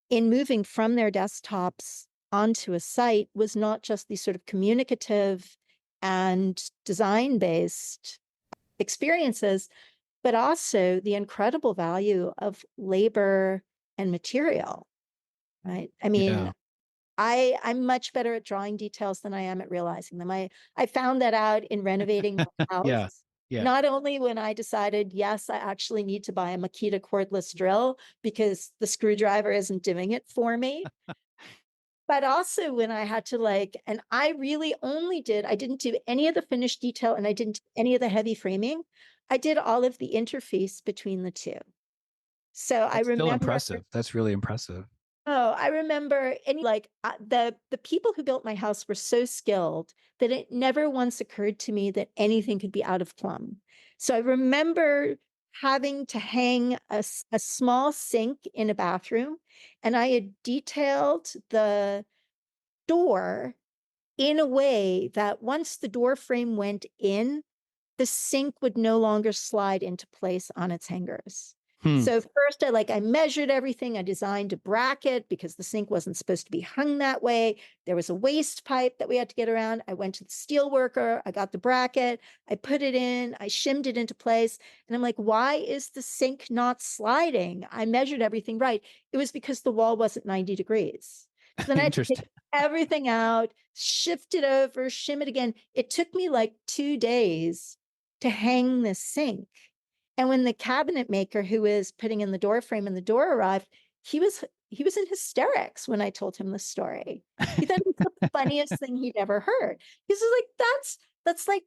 in moving from their desktops onto a site was not just these sort of communicative and design-based experiences, but also the incredible value of labor and material, right? I mean, Yeah. I'm much better at drawing details than I am at realizing them. I found that out in renovating my Yeah. house. Yeah. Not only when I decided, yes, I actually need to buy a Makita cordless drill because the screwdriver isn't doing it for me, but also when I had to and I really I didn't do any of the finished detail and I didn't do any of the heavy framing. I did all of the interface between the two. So I That's still remember impressive. That's really impressive. Oh, I remember the people who built my house were so skilled that it never once occurred to me that anything could be out of plumb. So I remember having to hang a small sink in a bathroom, and I had detailed the door in a way that once the door frame went in, the sink would no longer slide into place on its hangers. Hmm. So first I measured everything. I designed a bracket because the sink wasn't supposed to be hung that way. There was a waste pipe that we had to get around. I went to the steel worker. I got the bracket. I put it in. I shimmed it into place. And I'm like, why is the sink not sliding? I measured everything right. It was because the wall wasn't 90 degrees. So then I had to Interesting. take everything out, shift it over, shim it again. It took me like 2 days to hang this sink. And when the cabinet maker who was putting in the door frame and the door arrived, he was in hysterics when I told him the story. He thought it was the funniest thing he'd ever heard. He's like, that's like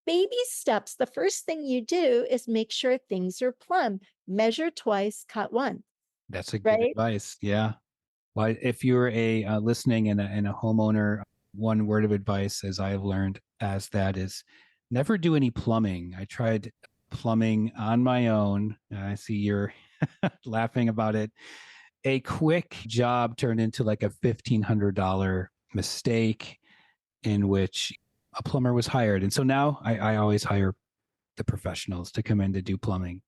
baby steps. The first thing you do is make sure things are plumb. Measure twice, cut once, That's a good right? advice. Yeah. Well, if you're a listening and a homeowner, one word of advice, as I have learned, as that is, never do any plumbing. I tried plumbing on my own. I see you're laughing about it. A quick job turned into like a $1,500 mistake in which a plumber was hired, and so now I always hire the professionals to come in to do plumbing.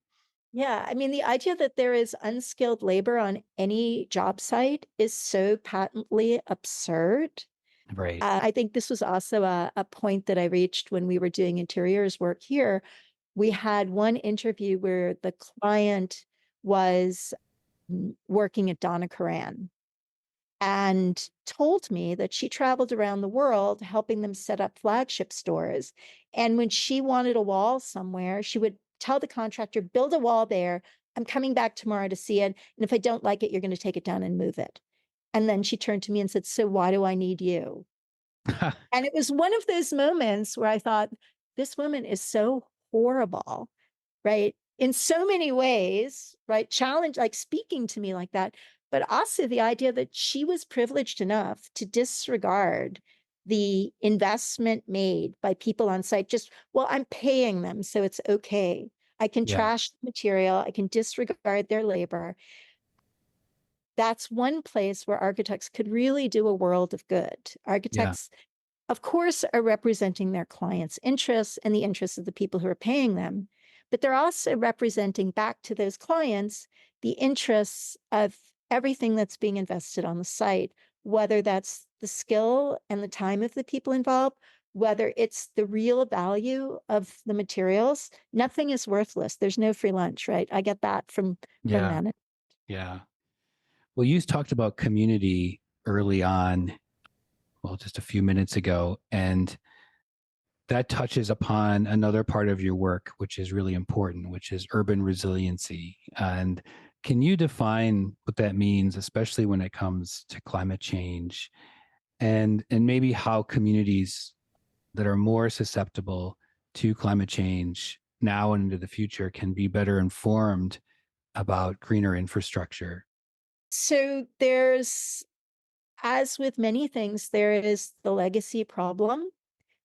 Yeah, I mean, the idea that there is unskilled labor on any job site is so patently absurd. Right. I think this was also a point that I reached when we were doing interiors work here. We had one interview where the client was working at Donna Karan and told me that she traveled around the world helping them set up flagship stores. And when she wanted a wall somewhere, she would tell the contractor, build a wall there. I'm coming back tomorrow to see it. And if I don't like it, you're going to take it down and move it. And then she turned to me and said, so why do I need you? And it was one of those moments where I thought, this woman is so horrible, right? In so many ways, right? Challenge, like speaking to me like that, but also the idea that she was privileged enough to disregard the investment made by people on site. Just, well, I'm paying them, so it's okay. I can Yeah. trash the material, I can disregard their labor. That's one place where architects could really do a world of good. Yeah. Architects, of course, are representing their clients' interests and the interests of the people who are paying them, but they're also representing back to those clients the interests of everything that's being invested on the site, whether that's the skill and the time of the people involved, whether it's the real value of the materials. Nothing is worthless. There's no free lunch, right? I get that from Yeah. management. Yeah. Well, you talked about community early on, well, just a few minutes ago, and that touches upon another part of your work, which is really important, which is urban resiliency. And can you define what that means, especially when it comes to climate change, and maybe how communities that are more susceptible to climate change now and into the future can be better informed about greener infrastructure? So there's, as with many things, there is the legacy problem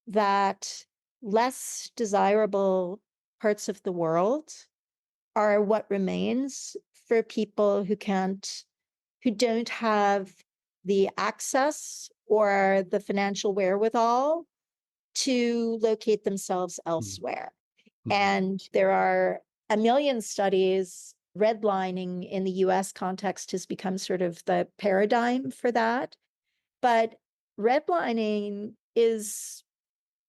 that less desirable parts of the world are what remains for people who don't have the access or the financial wherewithal to locate themselves elsewhere. Mm-hmm. And there are a million studies. Redlining in the US context has become sort of the paradigm for that. But redlining is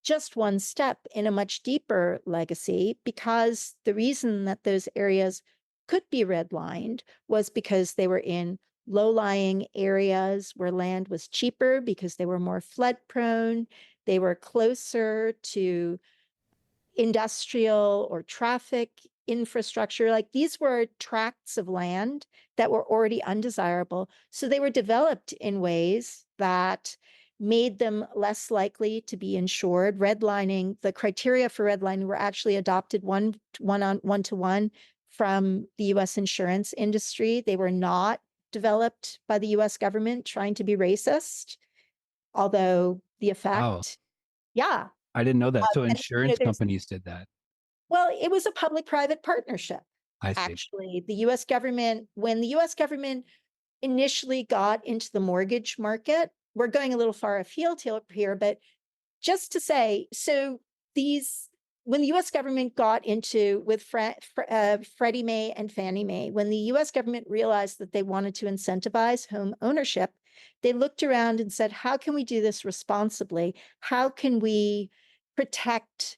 just one step in a much deeper legacy, because the reason that those areas could be redlined was because they were in low-lying areas where land was cheaper because they were more flood prone. They were closer to industrial or traffic infrastructure. Like these were tracts of land that were already undesirable. So they were developed in ways that made them less likely to be insured. Redlining, the criteria for redlining were actually adopted one to one from the US insurance industry. They were not developed by the US government trying to be racist, although the Wow. effect, yeah. I didn't know that. So And insurance there's companies did that. Well, it was a public-private partnership. I see. Actually, the US government, when the US government initially got into the mortgage market, we're going a little far afield here, but just to say, so these, when the US government got into with Freddie Mae and Fannie Mae, when the US government realized that they wanted to incentivize home ownership, they looked around and said, how can we do this responsibly? How can we protect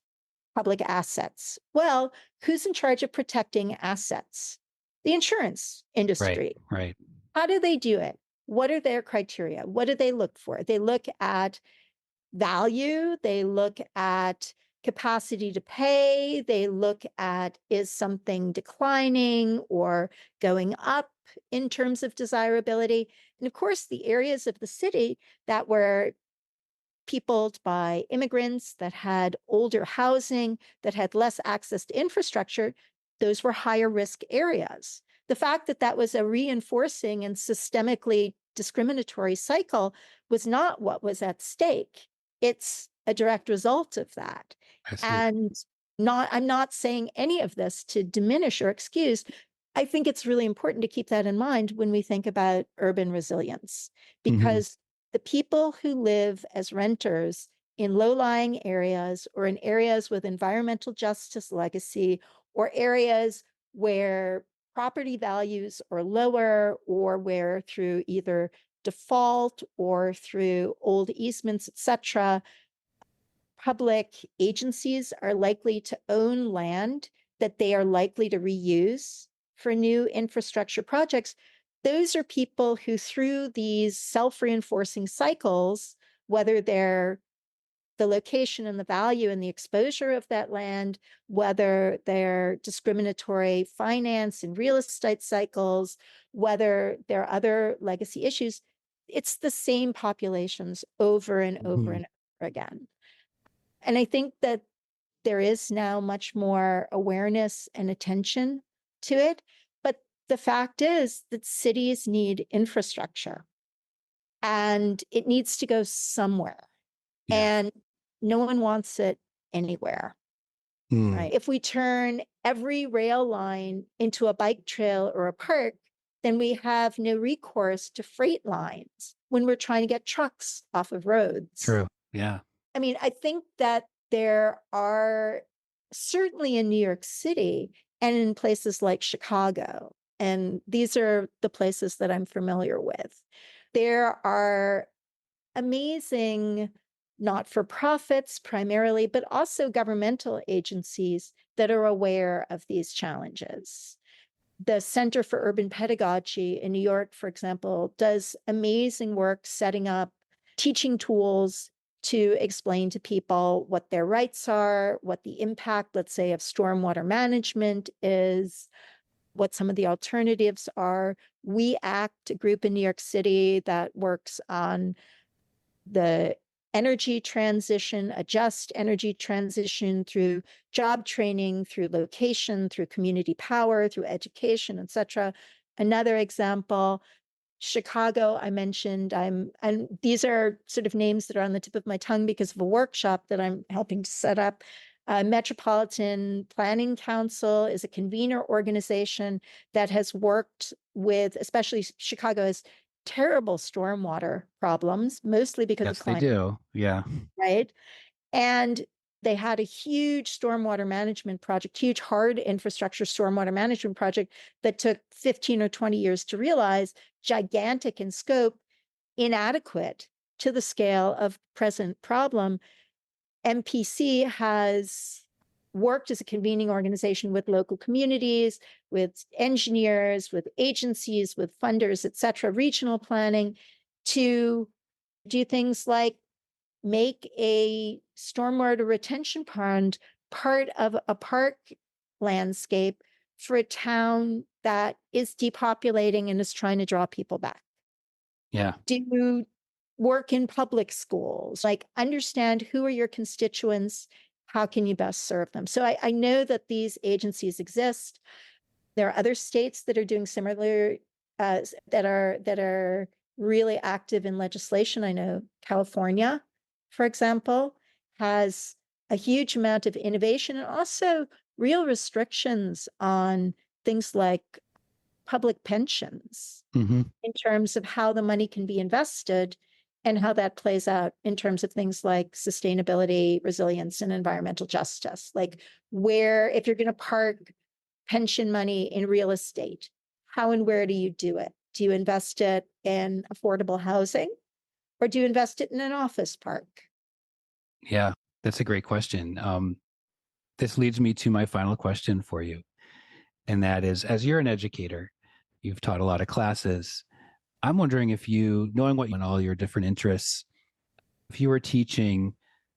public assets? Well, who's in charge of protecting assets? The insurance Right, industry. right. How do they do it? What are their criteria? What do they look for? They look at value, they look at capacity to pay, they look at is something declining or going up in terms of desirability. And of course, the areas of the city that were peopled by immigrants, that had older housing, that had less access to infrastructure, those were higher risk areas. The fact that that was a reinforcing and systemically discriminatory cycle was not what was at stake. It's a direct result of that. I see. And I'm not saying any of this to diminish or excuse. I think it's really important to keep that in mind when we think about urban resilience, Mhm. because the people who live as renters in low-lying areas or in areas with environmental justice legacy or areas where property values are lower or where through either default or through old easements, etc., public agencies are likely to own land that they are likely to reuse for new infrastructure projects. Those are people who, through these self-reinforcing cycles, whether they're the location and the value and the exposure of that land, whether they're discriminatory finance and real estate cycles, whether there are other legacy issues, it's the same populations over and over Mhm. and over again. And I think that there is now much more awareness and attention to it. But the fact is that cities need infrastructure and it needs to go somewhere. Yeah. And no one wants it anywhere, Mm. right? If we turn every rail line into a bike trail or a park, then we have no recourse to freight lines when we're trying to get trucks off of roads. True. Yeah. I mean, I think that there are certainly in New York City and in places like Chicago, and these are the places that I'm familiar with, there are amazing not-for-profits primarily, but also governmental agencies that are aware of these challenges. The Center for Urban Pedagogy in New York, for example, does amazing work setting up teaching tools to explain to people what their rights are, what the impact, let's say, of stormwater management is, what some of the alternatives are. We Act, a group in New York City that works on the energy transition, a just energy transition through job training, through location, through community power, through education, etc. Another example, Chicago, I mentioned, and these are sort of names that are on the tip of my tongue because of a workshop that I'm helping to set up. Metropolitan Planning Council is a convener organization that has worked with, especially Chicago has terrible stormwater problems, mostly because of Yes, they climate, do. Yeah. right? And they had a huge stormwater management project, huge hard infrastructure stormwater management project that took 15 or 20 years to realize, gigantic in scope, inadequate to the scale of present problem. MPC has worked as a convening organization with local communities, with engineers, with agencies, with funders, et cetera, regional planning, to do things like make a stormwater retention pond part of a park landscape for a town that is depopulating and is trying to draw people back. Yeah. Do work in public schools, like understand who are your constituents, how can you best serve them. So I know that these agencies exist. There are other states that are doing similar, that are really active in legislation. I know California, for example, has a huge amount of innovation and also real restrictions on things like public pensions Hmm. in terms of how the money can be invested and how that plays out in terms of things like sustainability, resilience, and environmental justice. Like, where, if you're going to park pension money in real estate, how and where do you do it? Do you invest it in affordable housing or do you invest it in an office park? Yeah, that's a great question. This leads me to my final question for you. And that is, as you're an educator, you've taught a lot of classes. I'm wondering if you, knowing what you and all your different interests, if you were teaching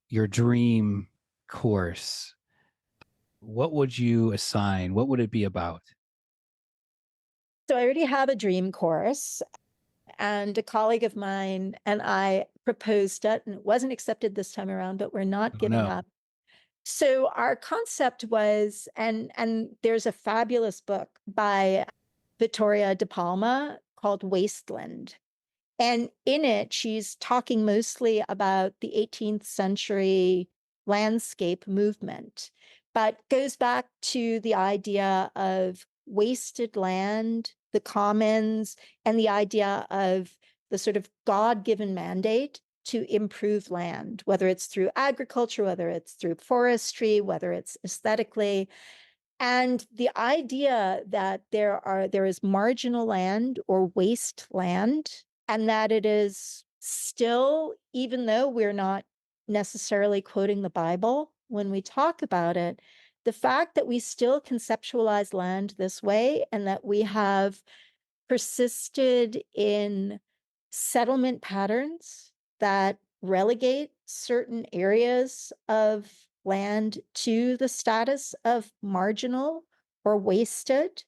your dream course, what would you assign? What would it be about? So I already have a dream course, and a colleague of mine and I proposed it, and it wasn't accepted this time around, but we're not Oh, giving no. up. So our concept was, and there's a fabulous book by Vittoria De Palma called Wasteland. And in it, she's talking mostly about the 18th century landscape movement, but goes back to the idea of wasted land, the commons, and the idea of the sort of God-given mandate to improve land, whether it's through agriculture, whether it's through forestry, whether it's aesthetically. And the idea that there is marginal land or waste land, and that it is still, even though we're not necessarily quoting the Bible when we talk about it, the fact that we still conceptualize land this way and that we have persisted in settlement patterns that relegate certain areas of land to the status of marginal or wasted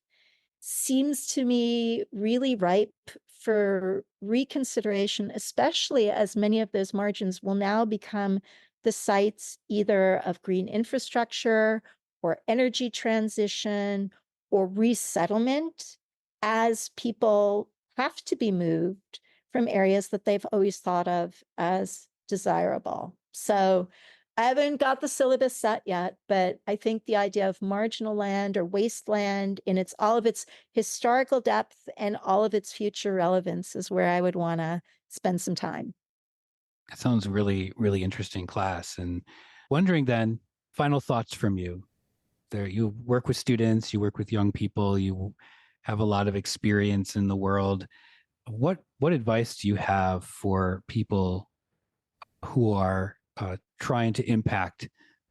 seems to me really ripe for reconsideration, especially as many of those margins will now become the sites either of green infrastructure or energy transition or resettlement as people have to be moved from areas that they've always thought of as desirable. So I haven't got the syllabus set yet, but I think the idea of marginal land or wasteland in its all of its historical depth and all of its future relevance is where I would want to spend some time. That sounds really, really interesting class. And wondering then, final thoughts from you. There, you work with students, you work with young people, you have a lot of experience in the world. What advice do you have for people who are trying to impact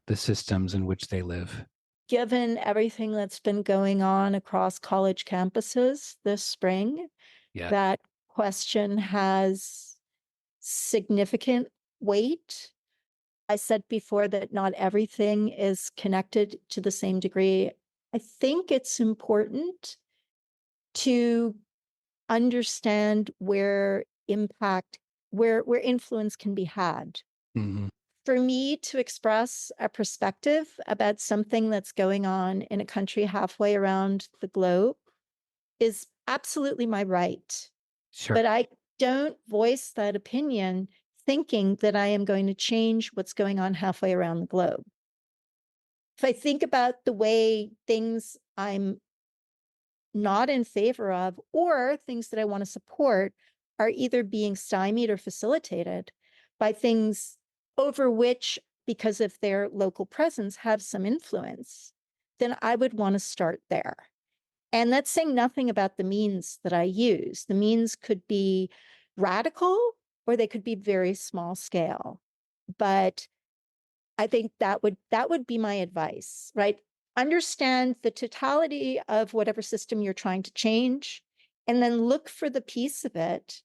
the systems in which they live? Given everything that's been going on across college campuses this spring, Yeah. that question has significant weight. I said before that not everything is connected to the same degree. I think it's important to understand where impact, where influence can be had. Hmm. For me to express a perspective about something that's going on in a country halfway around the globe is absolutely my right. Sure. But I don't voice that opinion thinking that I am going to change what's going on halfway around the globe. If I think about the way things I'm not in favor of or things that I want to support are either being stymied or facilitated by things over which, because of their local presence, have some influence, then I would want to start there. And that's saying nothing about the means that I use. The means could be radical or they could be very small scale. But I think that would be my advice, right? Understand the totality of whatever system you're trying to change, and then look for the piece of it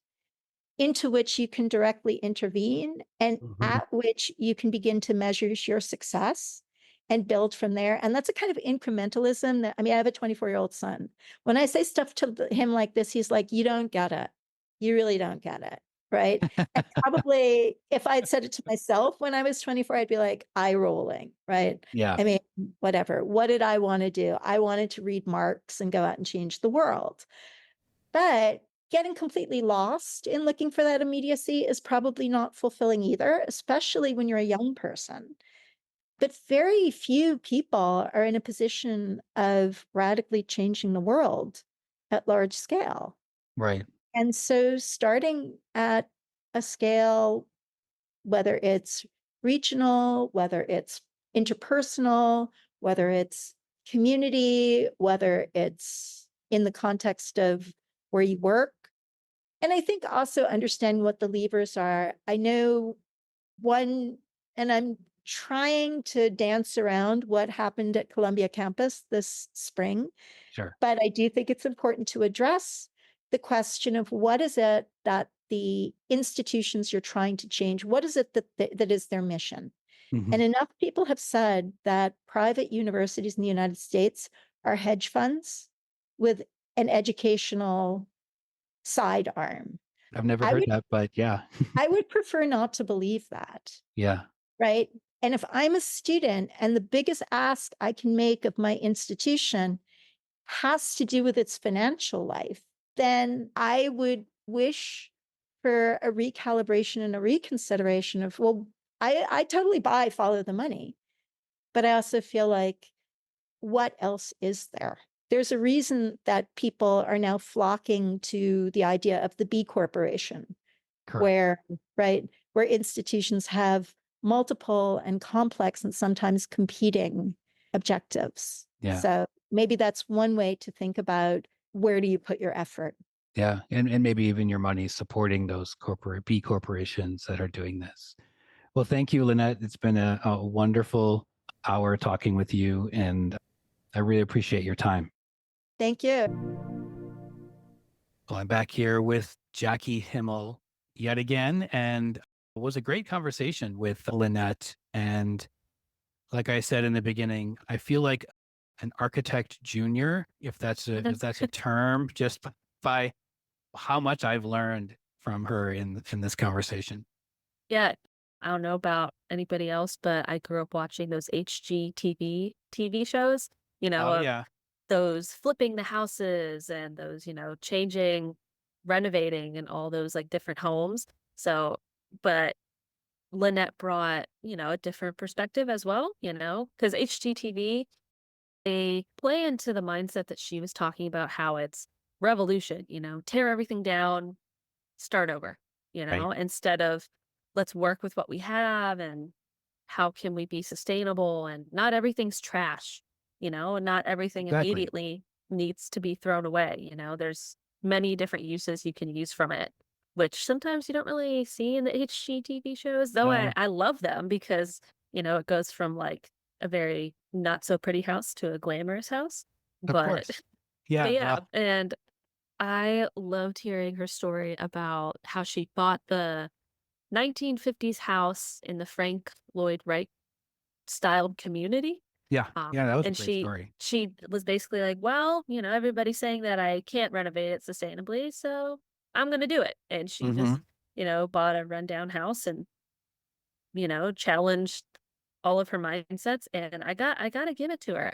into which you can directly intervene and Mhm. at which you can begin to measure your success and build from there. And that's a kind of incrementalism that, I mean, I have a 24-year-old son. When I say stuff to him like this, he's like, you don't get it. You really don't get it. Right. And probably if I'd said it to myself when I was 24, I'd be like eye rolling. Right. Yeah. I mean, whatever. What did I want to do? I wanted to read Marx and go out and change the world. But getting completely lost in looking for that immediacy is probably not fulfilling either, especially when you're a young person. But very few people are in a position of radically changing the world at large scale. Right. And so starting at a scale, whether it's regional, whether it's interpersonal, whether it's community, whether it's in the context of where you work. And I think also understanding what the levers are. I know one, and I'm trying to dance around what happened at Columbia campus this spring, Sure. but I do think it's important to address the question of what is it that the institutions you're trying to change, what is it that is their mission? Hmm. And enough people have said that private universities in the United States are hedge funds with an educational sidearm. I've never I heard would that, but yeah. I would prefer not to believe that, Yeah. right? And if I'm a student and the biggest ask I can make of my institution has to do with its financial life, then I would wish for a recalibration and a reconsideration of, well, I totally buy follow the money, but I also feel like, what else is there? There's a reason that people are now flocking to the idea of the B corporation, Correct. where, right, where institutions have multiple and complex and sometimes competing objectives. Yeah. So maybe that's one way to think about, where do you put your effort? Yeah. And maybe even your money supporting those corporate B corporations that are doing this. Well, thank you, Lynette. It's been a wonderful hour talking with you, and I really appreciate your time. Thank you. Well, I'm back here with Jackie Himmel yet again, and it was a great conversation with Lynette. And like I said in the beginning, I feel like an architect junior, if that's a term, just by how much I've learned from her in this conversation. Yeah. I don't know about anybody else, but I grew up watching those HGTV TV shows, Oh of yeah, those flipping the houses and those, changing, renovating and all those like different homes. So, but Lynette brought, a different perspective as well, because HGTV, they play into the mindset that she was talking about, how it's revolution, tear everything down, start over, right, instead of let's work with what we have and how can we be sustainable, and not everything's trash, and not everything exactly. immediately needs to be thrown away. There's many different uses you can use from it, which sometimes you don't really see in the HGTV shows, though No, I love them because, it goes from like a very not so pretty house to a glamorous house. of But course. but Yeah, yeah, and I loved hearing her story about how she bought the 1950s house in the Frank Lloyd Wright styled community. yeah, yeah. That was a And great story. she was basically like, well, everybody's saying that I can't renovate it sustainably, so I'm gonna do it. And she just, Hmm. bought a rundown house and, challenged all of her mindsets. And I gotta give it to her.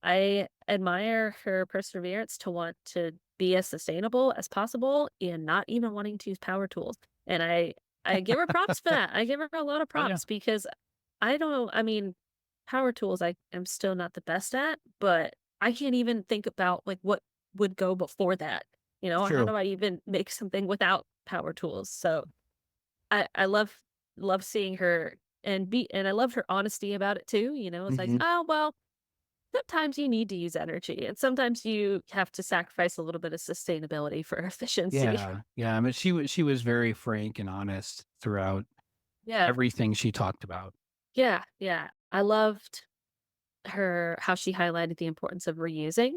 I admire her perseverance to want to be as sustainable as possible and not even wanting to use power tools. And I give her props for that. I give her a lot of Oh yeah, props because I don't I mean, power tools I am still not the best at, but I can't even think about like what would go before that. it's How true. do I even make something without power tools? So I love seeing her and I love her honesty about it too. It's like, Hmm. oh well, sometimes you need to use energy and sometimes you have to sacrifice a little bit of sustainability for efficiency. Yeah, yeah. I mean, she was very frank and honest throughout Yeah. everything she talked about. Yeah. Yeah. I loved her how she highlighted the importance of reusing,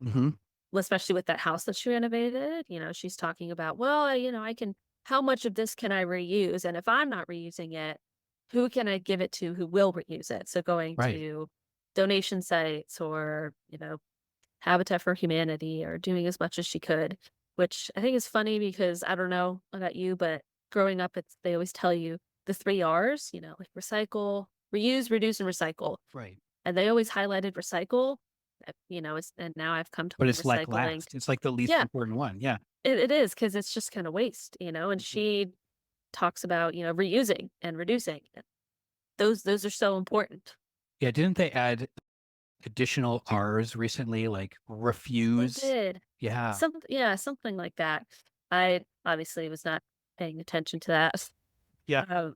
Hmm. especially with that house that she renovated. She's talking about, well, I can, how much of this can I reuse? And if I'm not reusing it, who can I give it to who will reuse it? So going Right. to donation sites or, Habitat for Humanity, or doing as much as she could, which I think is funny because I don't know about you, but growing up, they always tell you the 3 R's, like recycle, reuse, reduce, and recycle. Right. And they always highlighted recycle, and now I've come to But love it's like recycling. last. It's like the least Yeah, important one. Yeah. it is because it's just kind of waste, and Mhm. she talks about, reusing and reducing. those are so important. Yeah, didn't they add additional R's recently, like They refuse? did. Yeah. Something like that. I obviously was not paying attention to that. Yeah. Um,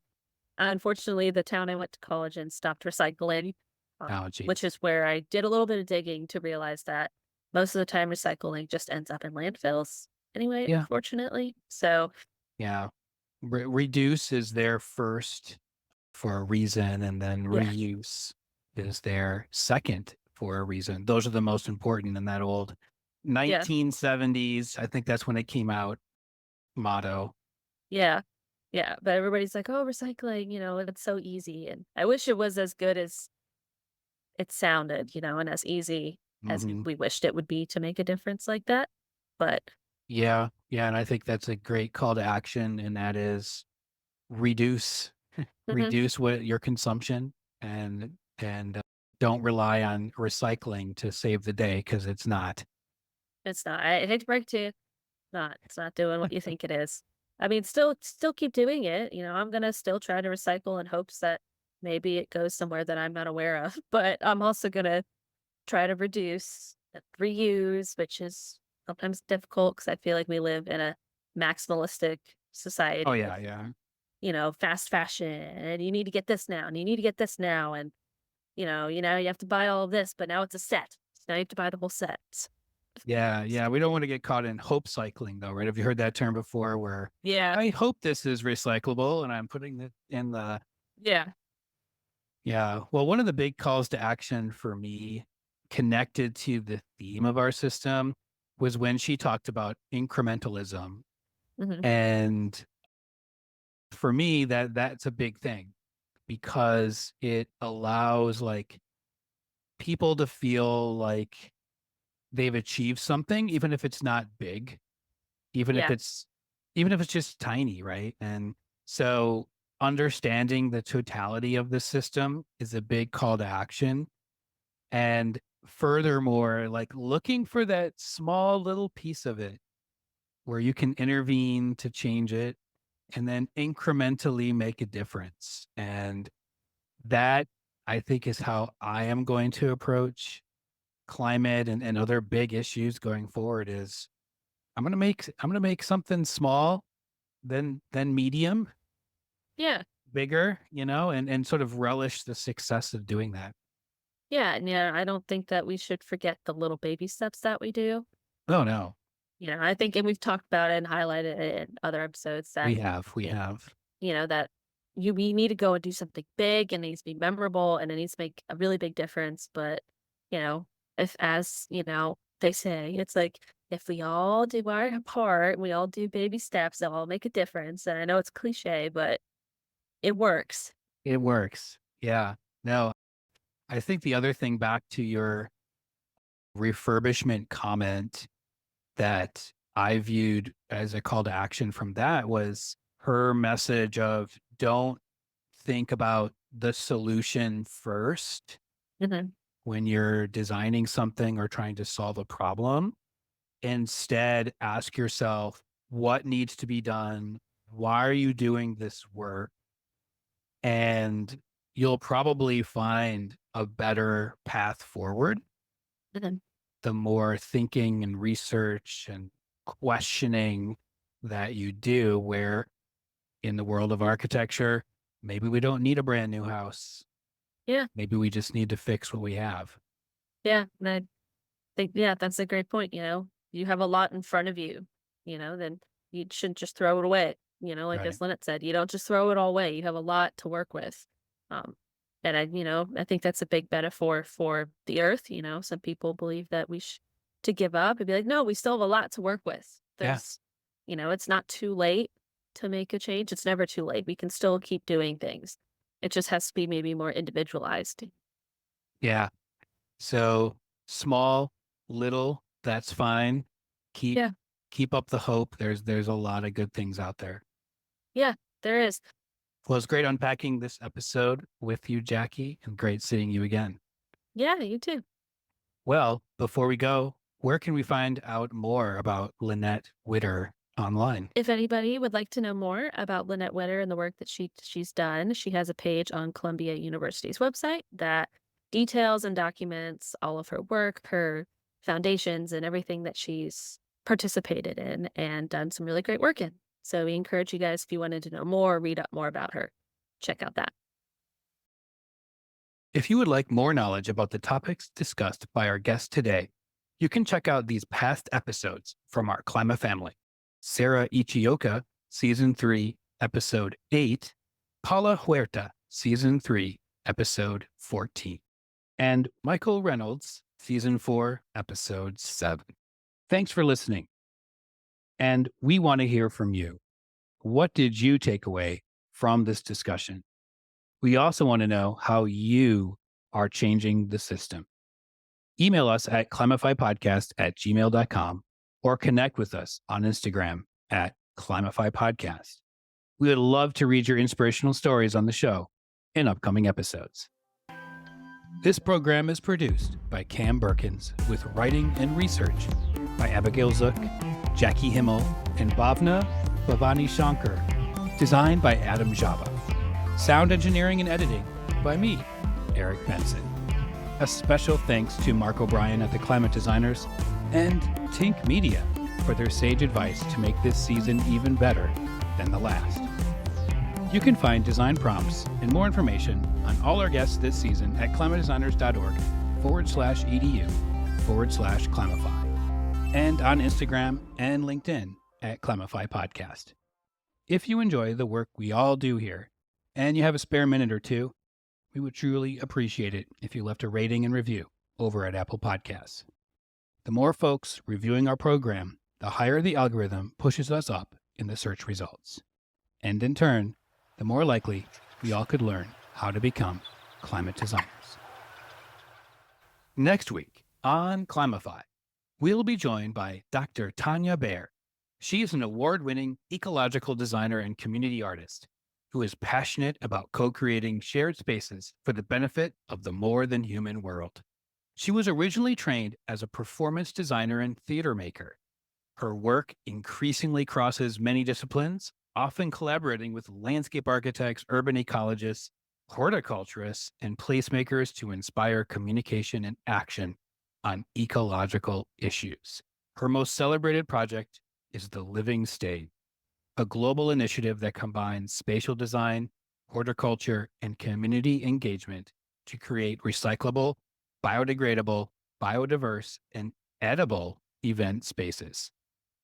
Unfortunately, the town I went to college in stopped recycling, Oh, which geez. is where I did a little bit of digging to realize that most of the time recycling just ends up in landfills anyway, Yeah. unfortunately. So, Yeah. Reduce is there first for a reason, and then yeah, reuse is there second for a reason. Those are the most important in that old yeah, 1970s. I think that's when it came out motto. yeah, yeah. But everybody's like, "Oh, recycling, it's so easy." And I wish it was as good as it sounded, and as easy as Hmm. we wished it would be to make a difference like that. But Yeah. Yeah. And I think that's a great call to action. And that is reduce, mhm, reduce what your consumption, and don't rely on recycling to save the day, because it's not. it's not. I hate to break it to you, it's not doing what you think it is. I mean, still keep doing it. I'm gonna still try to recycle in hopes that maybe it goes somewhere that I'm not aware of. But I'm also gonna try to reduce and reuse, which is sometimes difficult because I feel like we live in a maximalistic Oh society with, yeah. Yeah. fast fashion and you need to get this now and you need to get this now. And, you have to buy all of this, but now it's a set. So now you have to buy the whole set. Yeah, yeah, we don't wanna get caught in hope cycling though, right? Have you heard that term before, where, Yeah. "I hope this is recyclable, and I'm putting it in the." Yeah. Yeah, well, one of the big calls to action for me, connected to the theme of our system, was when she talked about incrementalism, Hmm. and for me, that's a big thing, because it allows, like, people to feel like they've achieved something, even if it's not big. Even if Yeah. it's even if it's just tiny, right? And so understanding the totality of the system is a big call to action. And furthermore, like, looking for that small little piece of it where you can intervene to change it, and then incrementally make a difference. And that, I think, is how I am going to approach climate and other big issues going forward. Is I'm gonna make something small, then medium, Yeah. bigger, and sort of relish the success of doing that. Yeah. And yeah, I don't think that we should forget the little baby steps that we do. Oh, no. I think, and we've talked about it and highlighted it in other episodes that, We have. that we need to go and do something big and it needs to be memorable and it needs to make a really big difference. But, you know, if as, they say, it's like if we all do our part, we all do baby steps, they'll all make a difference. And I know it's cliche, but it works. It works. Yeah. No, I think the other thing, back to your refurbishment comment, that I viewed as a call to action from that, was her message of, don't think about the solution first Hmm. when you're designing something or trying to solve a problem. Instead, ask yourself, what needs to be done? Why are you doing this work? And you'll probably find a better path forward Hmm. the more thinking and research and questioning that you do. Where in the world of architecture, maybe we don't need a brand new house. Yeah. Maybe we just need to fix what we have. Yeah. And I think, yeah, that's a great point. You have a lot in front of you, then you shouldn't just throw it away. Like Right. as Lynette said, you don't just throw it all away. You have a lot to work with. Um, and I think that's a big metaphor for the earth. Some people believe that to give up and be like, no, we still have a lot to work with. Yeah. It's not too late to make a change. It's never too late. We can still keep doing things. It just has to be maybe more individualized. Yeah. So small, little, that's fine. Keep Yeah. keep up the hope. There's a lot of good things out there. Yeah, there is. Well, it's great unpacking this episode with you, Jackie, and great seeing you again. Yeah, you too. Well, before we go, where can we find out more about Lynnette Widder? online. If anybody would like to know more about Lynnette Widder and the work that she's done, she has a page on Columbia University's website that details and documents all of her work, her foundations, and everything that she's participated in and done some really great work in. So we encourage you guys, if you wanted to know more, read up more about her, check out that. If you would like more knowledge about the topics discussed by our guest today, you can check out these past episodes from our Climate family. Sarah Ichioka, Season 3, Episode 8, Paula Huerta, Season 3, Episode 14, and Michael Reynolds, Season 4, Episode 7. Thanks for listening. And we want to hear from you. What did you take away from this discussion? We also want to know how you are changing the system. Email us at climifypodcast@gmail.com or connect with us on Instagram at climifypodcast. We would love to read your inspirational stories on the show in upcoming episodes. This program is produced by Cam Berkins with writing and research by Abigail Zook, Jackie Himmel, and Bhavna Bhavani Shankar. Designed by Adam Java. Sound engineering and editing by me, Eric Benson. A special thanks to Mark O'Brien at the Climate Designers and Tink Media for their sage advice to make this season even better than the last. You can find design prompts and more information on all our guests this season at climatedesigners.org/edu/Climify and on Instagram and LinkedIn at Climify Podcast. If you enjoy the work we all do here and you have a spare minute or two, we would truly appreciate it if you left a rating and review over at Apple Podcasts. The more folks reviewing our program, the higher the algorithm pushes us up in the search results. And in turn, the more likely we all could learn how to become climate designers. Next week on Climify, we'll be joined by Dr. Tanya Baer. She is an award-winning ecological designer and community artist who is passionate about co-creating shared spaces for the benefit of the more than human world. She was originally trained as a performance designer and theater maker. Her work increasingly crosses many disciplines, often collaborating with landscape architects, urban ecologists, horticulturists, and placemakers to inspire communication and action on ecological issues. Her most celebrated project is The Living Stage, a global initiative that combines spatial design, horticulture, and community engagement to create recyclable, biodegradable, biodiverse, and edible event spaces.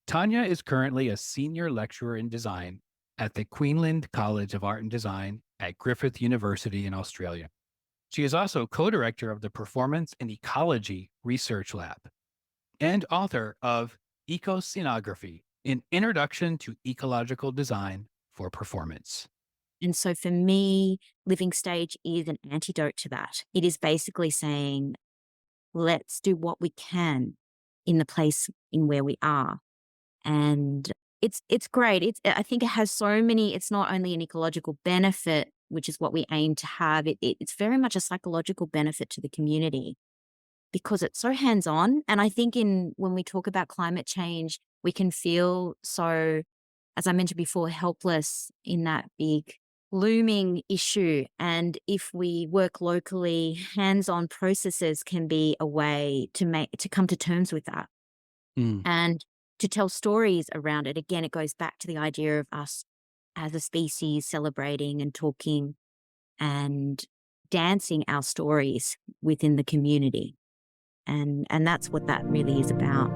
Tanya is currently a senior lecturer in design at the Queensland College of Art and Design at Griffith University in Australia. She is also co-director of the Performance and Ecology Research Lab and author of Ecocenography, an introduction to ecological design for performance. And so for me, Living Stage is an antidote to that. It is basically saying, let's do what we can in the place in where we are. And it's great. I think it has so many, it's not only an ecological benefit, which is what we aim to have, it's very much a psychological benefit to the community because it's so hands-on. And I think when we talk about climate change, we can feel so, as I mentioned before, helpless in that big looming issue. And if we work locally, hands-on processes can be a way to come to terms with that. And to tell stories around it. Again, it goes back to the idea of us as a species celebrating and talking and dancing our stories within the community. And that's what that really is about.